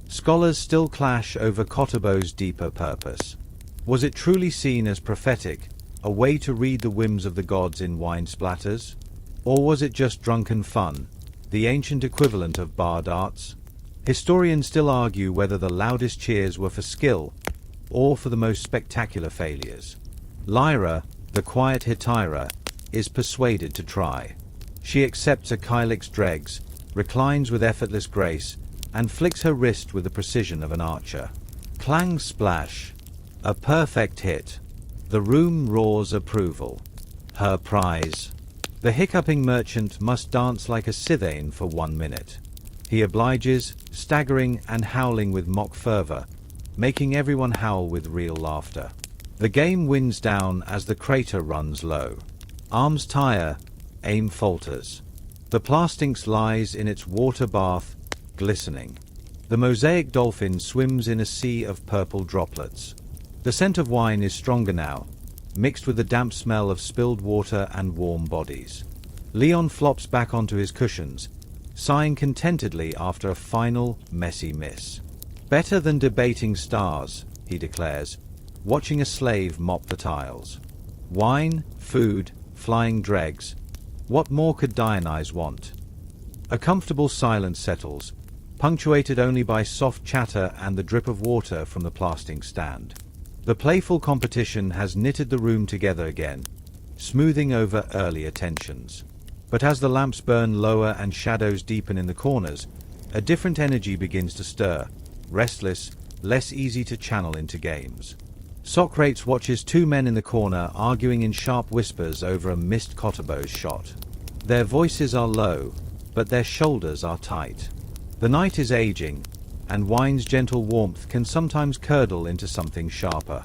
Scholars still clash over Kottabos' deeper purpose. Was it truly seen as prophetic, a way to read the whims of the gods in wine splatters? Or was it just drunken fun, the ancient equivalent of bar darts? Historians still argue whether the loudest cheers were for skill, or for the most spectacular failures. Lyra, the quiet Hetairai, is persuaded to try. She accepts a kylix dregs, reclines with effortless grace, and flicks her wrist with the precision of an archer. Clang splash. A perfect hit. The room roars approval. Her prize. The hiccuping merchant must dance like a Scythian for 1 minute. He obliges, staggering and howling with mock fervor, making everyone howl with real laughter. The game winds down as the crater runs low. Arms tire, aim falters. The plastings lies in its water bath, glistening. The mosaic dolphin swims in a sea of purple droplets. The scent of wine is stronger now, mixed with the damp smell of spilled water and warm bodies. Leon flops back onto his cushions, sighing contentedly after a final, messy miss. "Better than debating stars," he declares, watching a slave mop the tiles. Wine, food, flying dregs. What more could Dionysus want? A comfortable silence settles, punctuated only by soft chatter and the drip of water from the plasting stand. The playful competition has knitted the room together again, smoothing over earlier tensions. But as the lamps burn lower and shadows deepen in the corners, a different energy begins to stir, restless, less easy to channel into games. Socrates watches two men in the corner arguing in sharp whispers over a missed Kottabos shot. Their voices are low, but their shoulders are tight. The night is aging, and wine's gentle warmth can sometimes curdle into something sharper.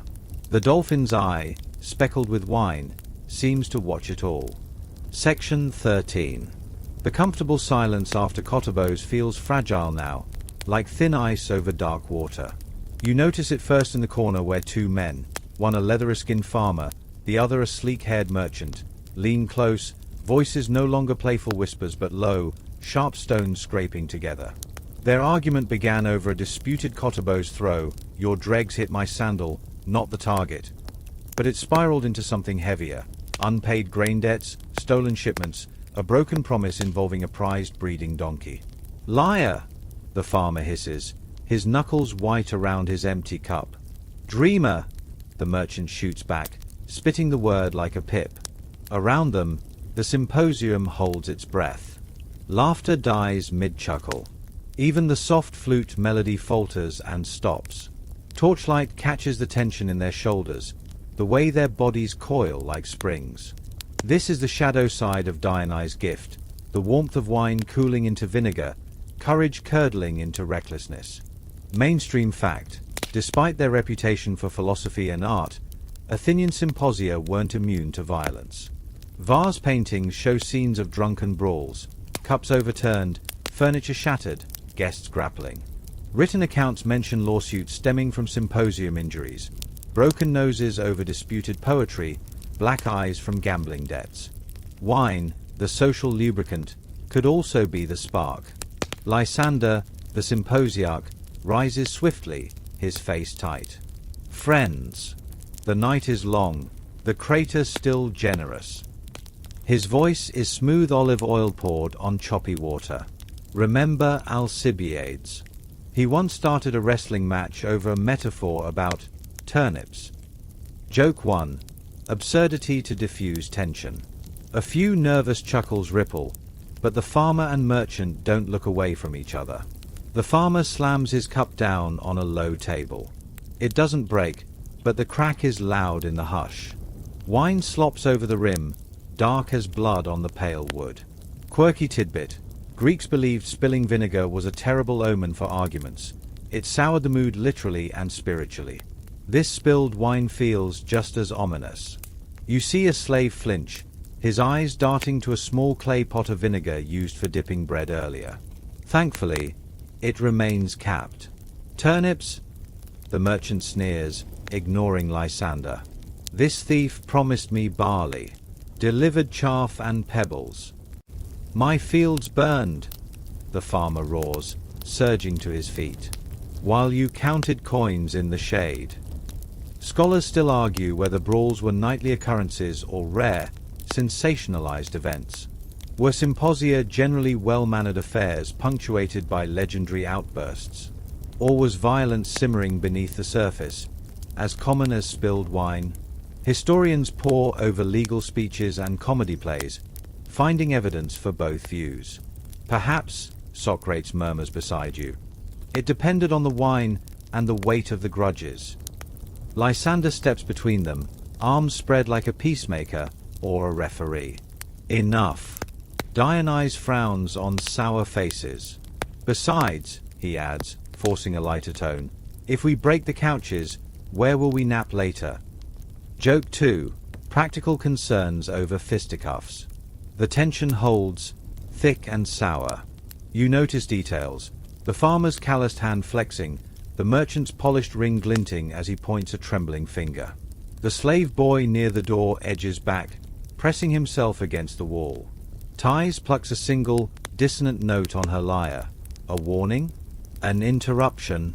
The dolphin's eye, speckled with wine, seems to watch it all. Section 13. The comfortable silence after Kottabos feels fragile now, like thin ice over dark water. You notice it first in the corner where two men, one a leather-skinned farmer, the other a sleek-haired merchant, lean close, voices no longer playful whispers but low, sharp stones scraping together. Their argument began over a disputed Kottabos throw. "Your dregs hit my sandal, not the target." But it spiraled into something heavier. Unpaid grain debts, stolen shipments, a broken promise involving a prized breeding donkey. "Liar!" the farmer hisses, his knuckles white around his empty cup. "Dreamer!" the merchant shoots back, spitting the word like a pip. Around them, the Symposium holds its breath. Laughter dies mid-chuckle. Even the soft flute melody falters and stops. Torchlight catches the tension in their shoulders, the way their bodies coil like springs. This is the shadow side of Dionysus' gift, the warmth of wine cooling into vinegar, courage curdling into recklessness. Mainstream fact: despite their reputation for philosophy and art, Athenian symposia weren't immune to violence. Vase paintings show scenes of drunken brawls, cups overturned, furniture shattered, guests grappling. Written accounts mention lawsuits stemming from symposium injuries, broken noses over disputed poetry, black eyes from gambling debts. Wine, the social lubricant, could also be the spark. Lysander, the symposiarch, rises swiftly, his face tight. "Friends, the night is long, the crater still generous." His voice is smooth olive oil poured on choppy water. Remember Alcibiades. He once started a wrestling match over a metaphor about turnips. Joke 1. Absurdity to diffuse tension. A few nervous chuckles ripple, but the farmer and merchant don't look away from each other. The farmer slams his cup down on a low table. It doesn't break, but the crack is loud in the hush. Wine slops over the rim, dark as blood on the pale wood. Quirky tidbit: Greeks believed spilling vinegar was a terrible omen for arguments. It soured the mood literally and spiritually. This spilled wine feels just as ominous. You see a slave flinch, his eyes darting to a small clay pot of vinegar used for dipping bread earlier. Thankfully, it remains capped. "Turnips?" the merchant sneers, ignoring Lysander. "This thief promised me barley, delivered chaff and pebbles. My fields burned," the farmer roars, surging to his feet, "while you counted coins in the shade." Scholars still argue whether brawls were nightly occurrences or rare, sensationalized events. Were symposia generally well-mannered affairs punctuated by legendary outbursts? Or was violence simmering beneath the surface, as common as spilled wine? Historians pore over legal speeches and comedy plays, finding evidence for both views. "Perhaps," Socrates murmurs beside you, "it depended on the wine and the weight of the grudges." Lysander steps between them, arms spread like a peacemaker or a referee. "Enough." Dionysus frowns on sour faces. "Besides," he adds, forcing a lighter tone, "if we break the couches, where will we nap later?" Joke 2. Practical concerns over fisticuffs. The tension holds, thick and sour. You notice details: the farmer's calloused hand flexing, the merchant's polished ring glinting as he points a trembling finger. The slave boy near the door edges back, pressing himself against the wall. Ties plucks a single, dissonant note on her lyre. A warning? An interruption?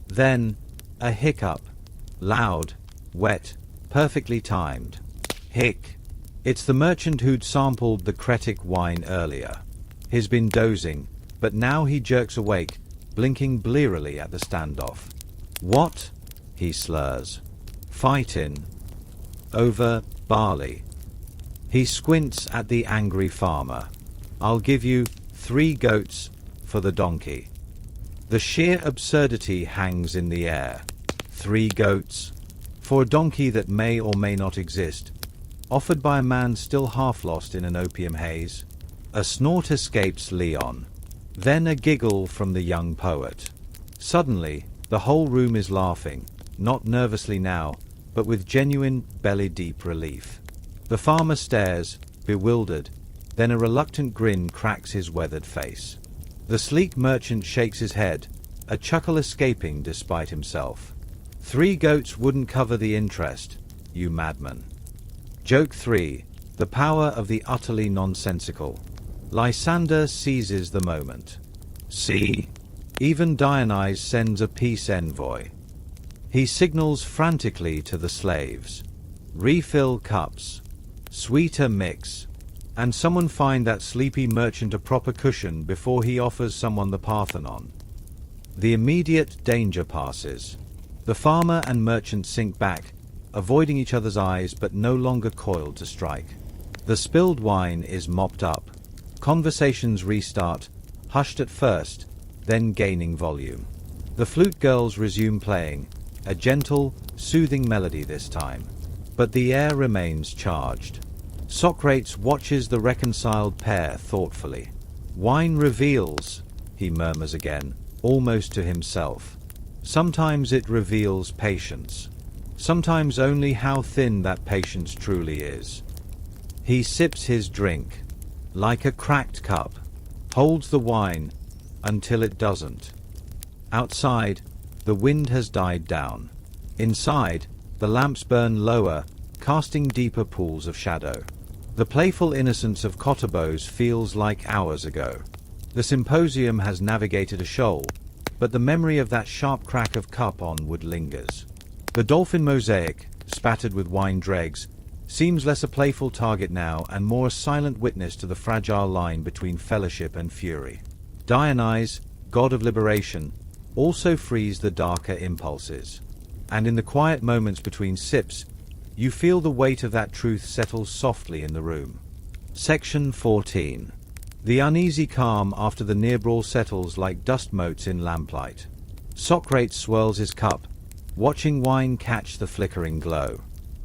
Then, a hiccup. Loud, wet, perfectly timed. Hic. It's the merchant who'd sampled the cretic wine earlier. He's been dozing, but now he jerks awake, blinking blearily at the standoff. What? He slurs. Fightin'. Over barley. He squints at the angry farmer. I'll give you 3 goats for the donkey. The sheer absurdity hangs in the air. 3 goats for a donkey that may or may not exist, offered by a man still half lost in an opium haze. A snort escapes Leon. Then a giggle from the young poet. Suddenly, the whole room is laughing, not nervously now, but with genuine, belly-deep relief. The farmer stares, bewildered, then a reluctant grin cracks his weathered face. The sleek merchant shakes his head, a chuckle escaping despite himself. 3 goats wouldn't cover the interest, you madman. Joke 3. The power of the utterly nonsensical. Lysander seizes the moment. See? Even Dionysus sends a peace envoy. He signals frantically to the slaves. Refill cups. Sweeter mix. And someone find that sleepy merchant a proper cushion before he offers someone the Parthenon. The immediate danger passes. The farmer and merchant sink back, avoiding each other's eyes but no longer coiled to strike. The spilled wine is mopped up. Conversations restart, hushed at first, then gaining volume. The flute girls resume playing, a gentle, soothing melody this time. But the air remains charged. Socrates watches the reconciled pair thoughtfully. Wine reveals, he murmurs again, almost to himself. Sometimes it reveals patience. Sometimes only how thin that patience truly is. He sips his drink, like a cracked cup, holds the wine until it doesn't. Outside, the wind has died down. Inside, the lamps burn lower, casting deeper pools of shadow. The playful innocence of Kottabos feels like hours ago. The Symposium has navigated a shoal, but the memory of that sharp crack of cup onward lingers. The dolphin mosaic, spattered with wine dregs, seems less a playful target now and more a silent witness to the fragile line between fellowship and fury. Dionysus, god of liberation, also frees the darker impulses. And in the quiet moments between sips, you feel the weight of that truth settle softly in the room. Section 14. The uneasy calm after the near-brawl settles like dust motes in lamplight. Socrates swirls his cup, watching wine catch the flickering glow.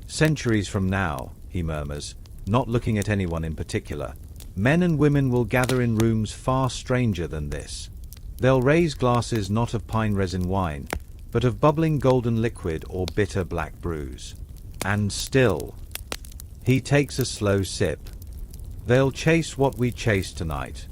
Centuries from now, he murmurs, not looking at anyone in particular, men and women will gather in rooms far stranger than this. They'll raise glasses not of pine resin wine, but of bubbling golden liquid or bitter black brews. And still, he takes a slow sip. They'll chase what we chase tonight.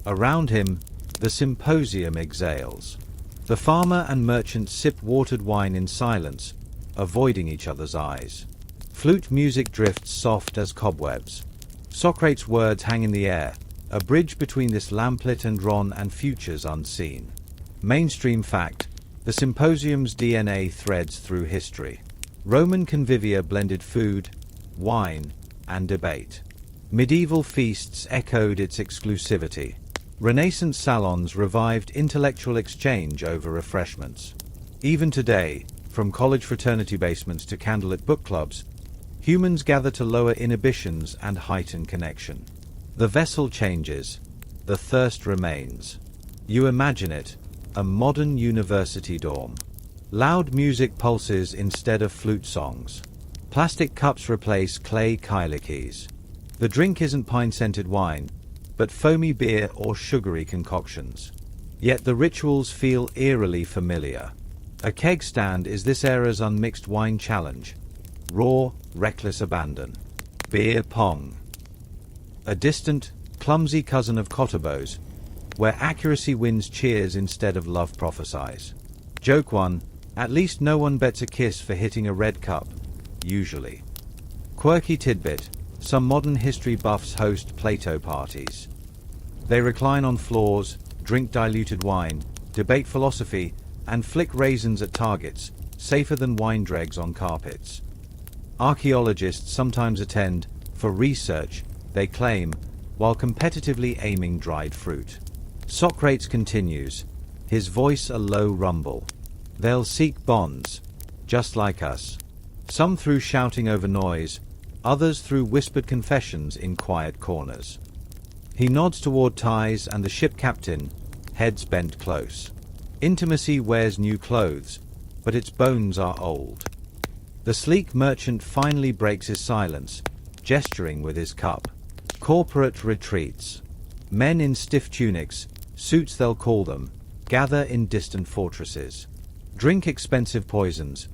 Around him, the Symposium exhales. The farmer and merchant sip watered wine in silence, avoiding each other's eyes. Flute music drifts soft as cobwebs. Socrates' words hang in the air, a bridge between this lamplit and Ron and futures unseen. Mainstream fact, the Symposium's DNA threads through history. Roman convivia blended food, wine, and debate. Medieval feasts echoed its exclusivity. Renaissance salons revived intellectual exchange over refreshments. Even today, from college fraternity basements to candlelit book clubs, humans gather to lower inhibitions and heighten connection. The vessel changes, the thirst remains. You imagine it, a modern university dorm. Loud music pulses instead of flute songs. Plastic cups replace clay kailikis. The drink isn't pine-scented wine, but foamy beer or sugary concoctions. Yet the rituals feel eerily familiar. A keg stand is this era's unmixed wine challenge. Raw, reckless abandon. Beer pong. A distant, clumsy cousin of Kottabos, where accuracy wins cheers instead of love prophesies. Joke 1. At least no one bets a kiss for hitting a red cup, usually. Quirky tidbit. Some modern history buffs host Plato parties. They recline on floors, drink diluted wine, debate philosophy, and flick raisins at targets, safer than wine dregs on carpets. Archaeologists sometimes attend, for research, they claim, while competitively aiming dried fruit. Socrates continues, his voice a low rumble. They'll seek bonds, just like us. Some through shouting over noise, others through whispered confessions in quiet corners. He nods toward ties and the ship captain, heads bent close. Intimacy wears new clothes, but its bones are old. The sleek merchant finally breaks his silence, gesturing with his cup. Corporate retreats. Men in stiff tunics, suits they'll call them, gather in distant fortresses. Drink expensive poisons,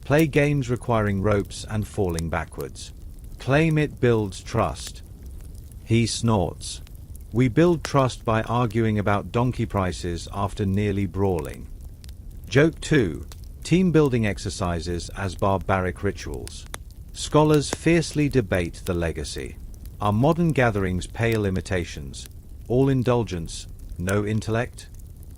play games requiring ropes and falling backwards. Claim it builds trust. He snorts. We build trust by arguing about donkey prices after nearly brawling. Joke 2. Team building exercises as barbaric rituals. Scholars fiercely debate the legacy. Are modern gatherings pale imitations, all indulgence, no intellect?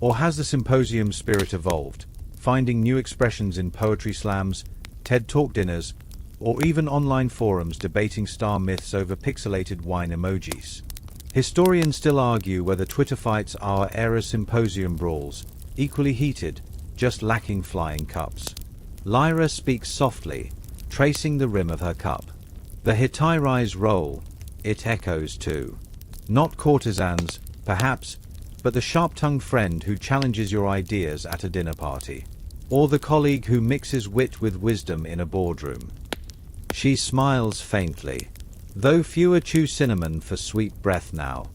Or has the Symposium spirit evolved, finding new expressions in poetry slams, TED Talk dinners, or even online forums debating star myths over pixelated wine emojis? Historians still argue whether Twitter fights are era Symposium brawls, equally heated, just lacking flying cups. Lyra speaks softly, tracing the rim of her cup. The Hetairais roll, it echoes too. Not courtesans, perhaps, but the sharp-tongued friend who challenges your ideas at a dinner party. Or the colleague who mixes wit with wisdom in a boardroom. She smiles faintly, though fewer chew cinnamon for sweet breath now.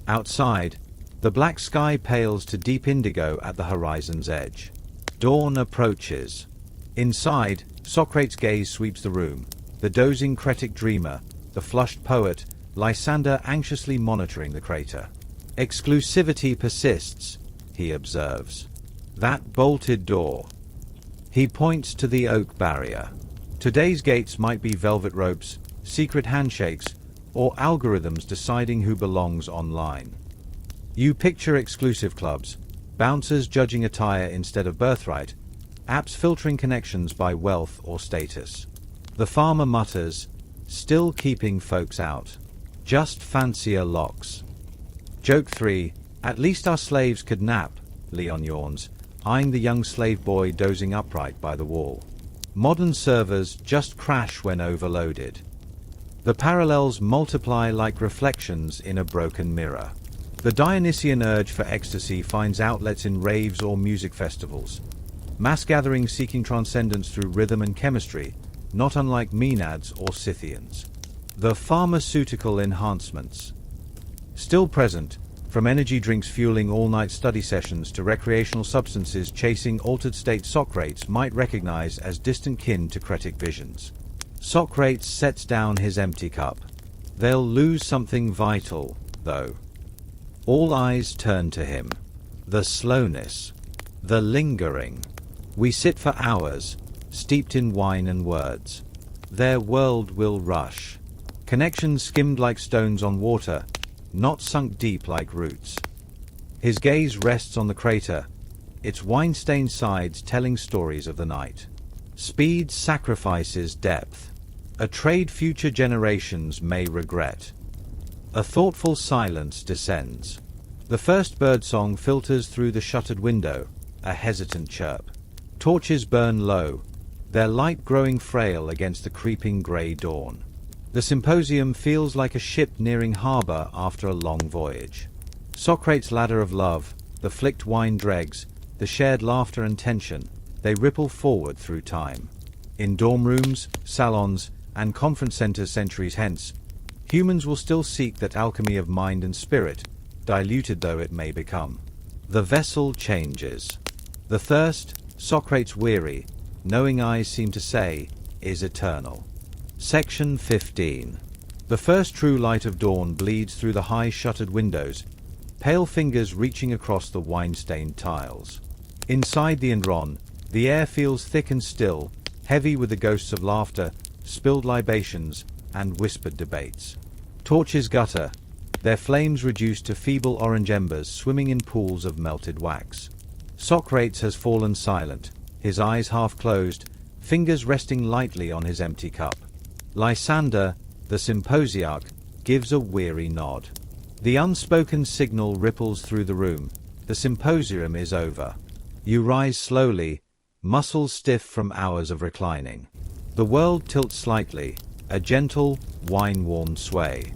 Outside, the black sky pales to deep indigo at the horizon's edge. Dawn approaches. Inside, Socrates' gaze sweeps the room, the dozing Cretic dreamer, the flushed poet, Lysander anxiously monitoring the crater. Exclusivity persists, he observes. That bolted door. He points to the oak barrier. Today's gates might be velvet ropes, secret handshakes, or algorithms deciding who belongs online. You picture exclusive clubs, bouncers judging attire instead of birthright, apps filtering connections by wealth or status. The farmer mutters, still keeping folks out. Just fancier locks. Joke 3. At least our slaves could nap, Leon yawns, eyeing the young slave boy dozing upright by the wall. Modern servers just crash when overloaded. The parallels multiply like reflections in a broken mirror. The Dionysian urge for ecstasy finds outlets in raves or music festivals. Mass gatherings seeking transcendence through rhythm and chemistry, not unlike Maenads or Scythians. The pharmaceutical enhancements. Still present, from energy drinks fueling all-night study sessions to recreational substances chasing altered state Socrates might recognize as distant kin to Cretic visions. Socrates sets down his empty cup. They'll lose something vital, though. All eyes turn to him. The slowness. The lingering. We sit for hours, steeped in wine and words. Their world will rush. Connections skimmed like stones on water, not sunk deep like roots. His gaze rests on the crater, its wine-stained sides telling stories of the night. Speed sacrifices depth. A trade future generations may regret. A thoughtful silence descends. The first birdsong filters through the shuttered window, a hesitant chirp. Torches burn low, their light growing frail against the creeping grey dawn. The Symposium feels like a ship nearing harbour after a long voyage. Socrates' ladder of love, the flicked wine dregs, the shared laughter and tension, they ripple forward through time. In dorm rooms, salons, and conference centres centuries hence, humans will still seek that alchemy of mind and spirit, diluted though it may become. The vessel changes. The thirst, Socrates weary, knowing eyes seem to say, is eternal. Section 15. The first true light of dawn bleeds through the high shuttered windows, pale fingers reaching across the wine-stained tiles. Inside the Andron, the air feels thick and still, heavy with the ghosts of laughter, spilled libations, and whispered debates. Torches gutter, their flames reduced to feeble orange embers swimming in pools of melted wax. Socrates has fallen silent, his eyes half closed, fingers resting lightly on his empty cup. Lysander, the Symposiarch, gives a weary nod. The unspoken signal ripples through the room. The Symposium is over. You rise slowly, muscles stiff from hours of reclining. The world tilts slightly, a gentle, wine-warmed sway.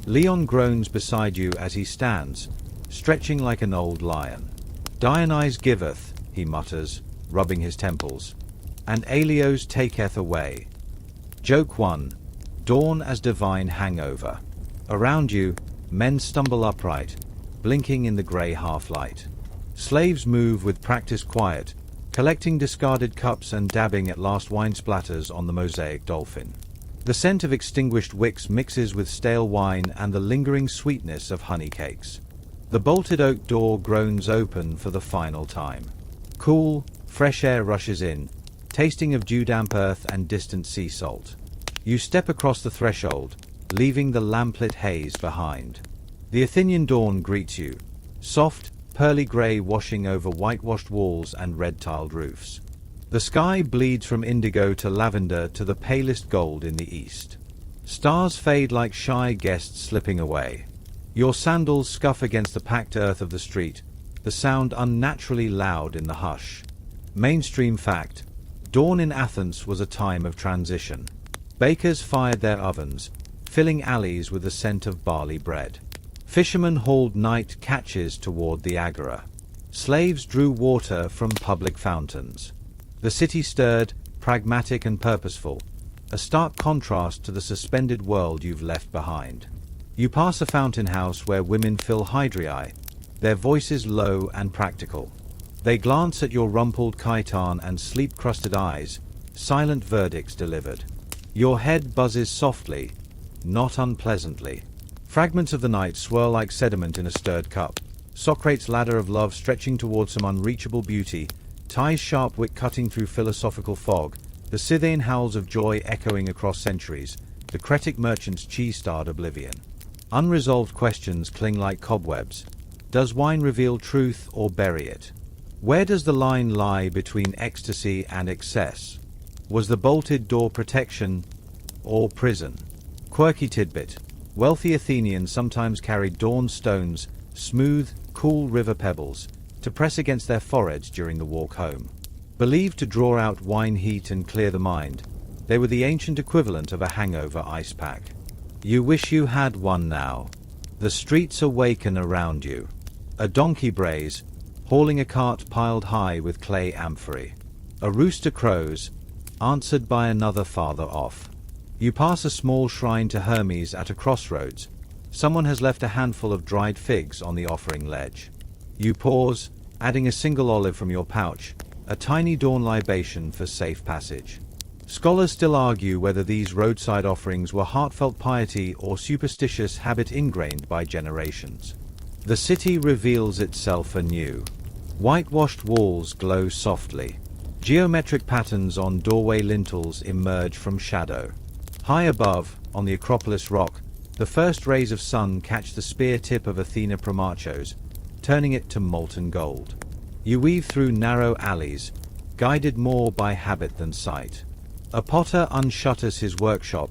Leon groans beside you as he stands, stretching like an old lion. Dionysus giveth, he mutters, rubbing his temples, and Aelios taketh away. Joke 1. Dawn as divine hangover. Around you, men stumble upright, blinking in the grey half-light. Slaves move with practiced quiet, collecting discarded cups and dabbing at last wine splatters on the mosaic dolphin. The scent of extinguished wicks mixes with stale wine and the lingering sweetness of honey cakes. The bolted oak door groans open for the final time. Cool, fresh air rushes in, tasting of dew-damp earth and distant sea salt. You step across the threshold, leaving the lamplit haze behind. The Athenian dawn greets you, soft, pearly grey washing over whitewashed walls and red-tiled roofs. The sky bleeds from indigo to lavender to the palest gold in the east. Stars fade like shy guests slipping away. Your sandals scuff against the packed earth of the street, the sound unnaturally loud in the hush. Mainstream fact: dawn in Athens was a time of transition. Bakers fired their ovens, filling alleys with the scent of barley bread. Fishermen hauled night catches toward the agora. Slaves drew water from public fountains. The city stirred, pragmatic and purposeful, a stark contrast to the suspended world you've left behind. You pass a fountain house where women fill Hetairai, their voices low and practical. They glance at your rumpled chiton and sleep-crusted eyes, silent verdicts delivered. Your head buzzes softly, not unpleasantly. Fragments of the night swirl like sediment in a stirred cup. Socrates' ladder of love stretching toward some unreachable beauty, Tai's sharp wit cutting through philosophical fog, the Scythian howls of joy echoing across centuries, the Cretic merchant's cheese-starred oblivion. Unresolved questions cling like cobwebs. Does wine reveal truth or bury it? Where does the line lie between ecstasy and excess? Was the bolted door protection or prison? Quirky tidbit: wealthy Athenians sometimes carried dawn stones, smooth, cool river pebbles, to press against their foreheads during the walk home. Believed to draw out wine heat and clear the mind, they were the ancient equivalent of a hangover ice pack. You wish you had one now. The streets awaken around you. A donkey brays, hauling a cart piled high with clay amphorae. A rooster crows, answered by another farther off. You pass a small shrine to Hermes at a crossroads. Someone has left a handful of dried figs on the offering ledge. You pause, adding a single olive from your pouch, a tiny dawn libation for safe passage. Scholars still argue whether these roadside offerings were heartfelt piety or superstitious habit ingrained by generations. The city reveals itself anew. Whitewashed walls glow softly. Geometric patterns on doorway lintels emerge from shadow. High above, on the Acropolis rock, the first rays of sun catch the spear tip of Athena Primachos, turning it to molten gold. You weave through narrow alleys, guided more by habit than sight. A potter unshutters his workshop,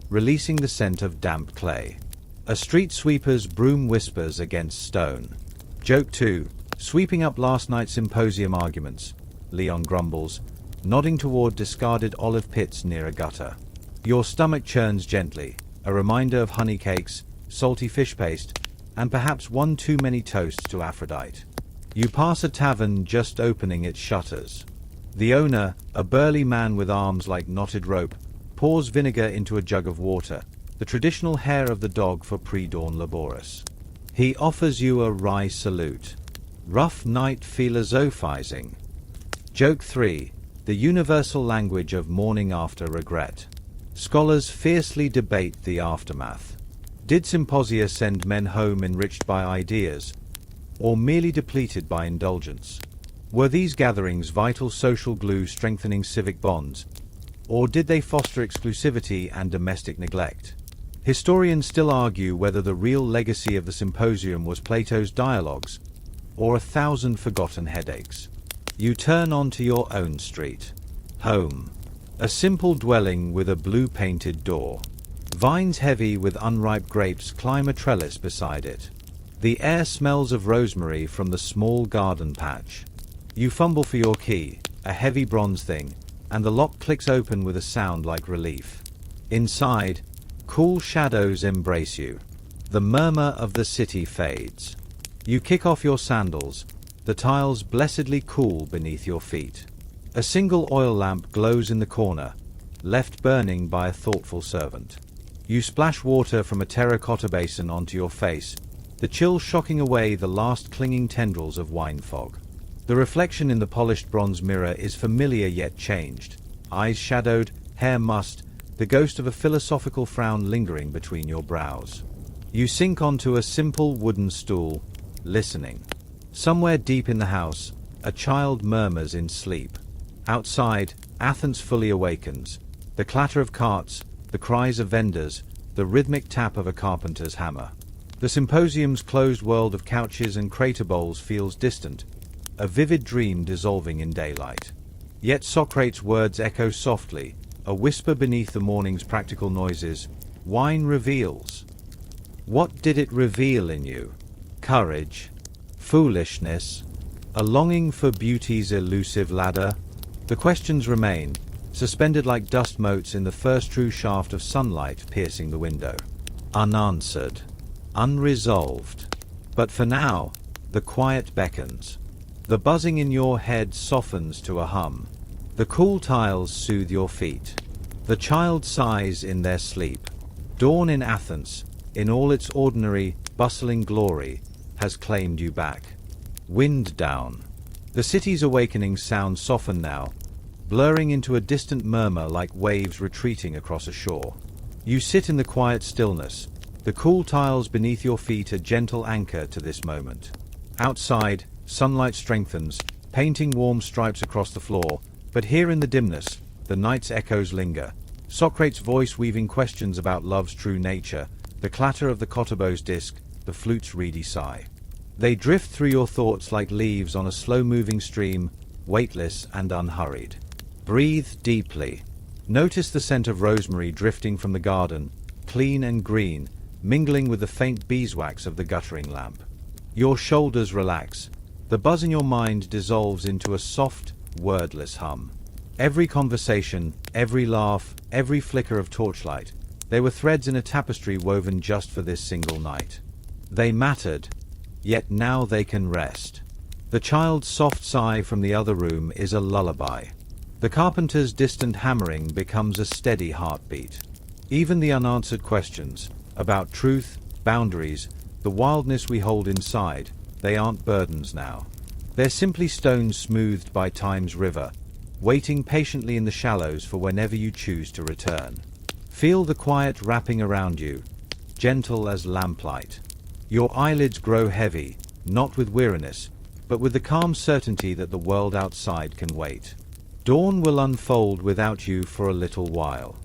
releasing the scent of damp clay. A street sweeper's broom whispers against stone. Joke 2. Sweeping up last night's Symposium arguments, Leon grumbles, nodding toward discarded olive pits near a gutter. Your stomach churns gently, a reminder of honey cakes, salty fish paste, and perhaps one too many toasts to Aphrodite. You pass a tavern just opening its shutters. The owner, a burly man with arms like knotted rope, pours vinegar into a jug of water, the traditional hair of the dog for pre-dawn laborus. He offers you a wry salute. Rough night philosophizing. Joke 3. The universal language of mourning after regret. Scholars fiercely debate the aftermath. Did Symposia send men home enriched by ideas, or merely depleted by indulgence? Were these gatherings vital social glue strengthening civic bonds, or did they foster exclusivity and domestic neglect? Historians still argue whether the real legacy of the Symposium was Plato's dialogues, or 1,000 forgotten headaches. You turn onto your own street. Home. A simple dwelling with a blue-painted door. Vines heavy with unripe grapes climb a trellis beside it. The air smells of rosemary from the small garden patch. You fumble for your key, a heavy bronze thing, and the lock clicks open with a sound like relief. Inside, cool shadows embrace you. The murmur of the city fades. You kick off your sandals, the tiles blessedly cool beneath your feet. A single oil lamp glows in the corner, left burning by a thoughtful servant. You splash water from a terracotta basin onto your face, the chill shocking away the last clinging tendrils of wine fog. The reflection in the polished bronze mirror is familiar yet changed. Eyes shadowed, hair mussed, the ghost of a philosophical frown lingering between your brows. You sink onto a simple wooden stool, listening. Somewhere deep in the house, a child murmurs in sleep. Outside, Athens fully awakens. The clatter of carts, the cries of vendors, the rhythmic tap of a carpenter's hammer. The Symposium's closed world of couches and crater bowls feels distant, a vivid dream dissolving in daylight. Yet Socrates' words echo softly, a whisper beneath the morning's practical noises. Wine reveals. What did it reveal in you? Courage? Foolishness? A longing for beauty's elusive ladder? The questions remain, suspended like dust motes in the first true shaft of sunlight piercing the window. Unanswered. Unresolved. But for now, the quiet beckons. The buzzing in your head softens to a hum. The cool tiles soothe your feet. The child sighs in their sleep. Dawn in Athens, in all its ordinary, bustling glory, has claimed you back. Wind down. The city's awakening sounds soften now, blurring into a distant murmur like waves retreating across a shore. You sit in the quiet stillness, the cool tiles beneath your feet a gentle anchor to this moment. Outside, sunlight strengthens, painting warm stripes across the floor, but here in the dimness, the night's echoes linger. Socrates' voice weaving questions about love's true nature, the clatter of the Kottabos disc, the flute's reedy sigh. They drift through your thoughts like leaves on a slow-moving stream, weightless and unhurried. Breathe deeply. Notice the scent of rosemary drifting from the garden, clean and green, mingling with the faint beeswax of the guttering lamp. Your shoulders relax. The buzz in your mind dissolves into a soft, wordless hum. Every conversation, every laugh, every flicker of torchlight, they were threads in a tapestry woven just for this single night. They mattered, yet now they can rest. The child's soft sigh from the other room is a lullaby. The carpenter's distant hammering becomes a steady heartbeat. Even the unanswered questions, about truth, boundaries, the wildness we hold inside, they aren't burdens now. They're simply stones smoothed by time's river, waiting patiently in the shallows for whenever you choose to return. Feel the quiet wrapping around you, gentle as lamplight. Your eyelids grow heavy, not with weariness, but with the calm certainty that the world outside can wait. Dawn will unfold without you for a little while.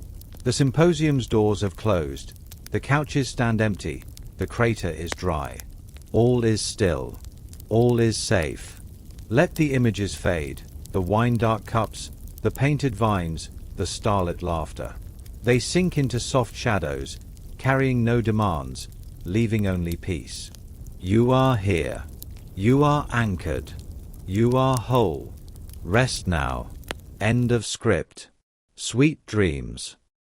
The Symposium's doors have closed, the couches stand empty, the crater is dry. All is still. All is safe. Let the images fade, the wine-dark cups, the painted vines, the starlit laughter. They sink into soft shadows, carrying no demands, leaving only peace. You are here. You are anchored. You are whole. Rest now. End of script. Sweet dreams.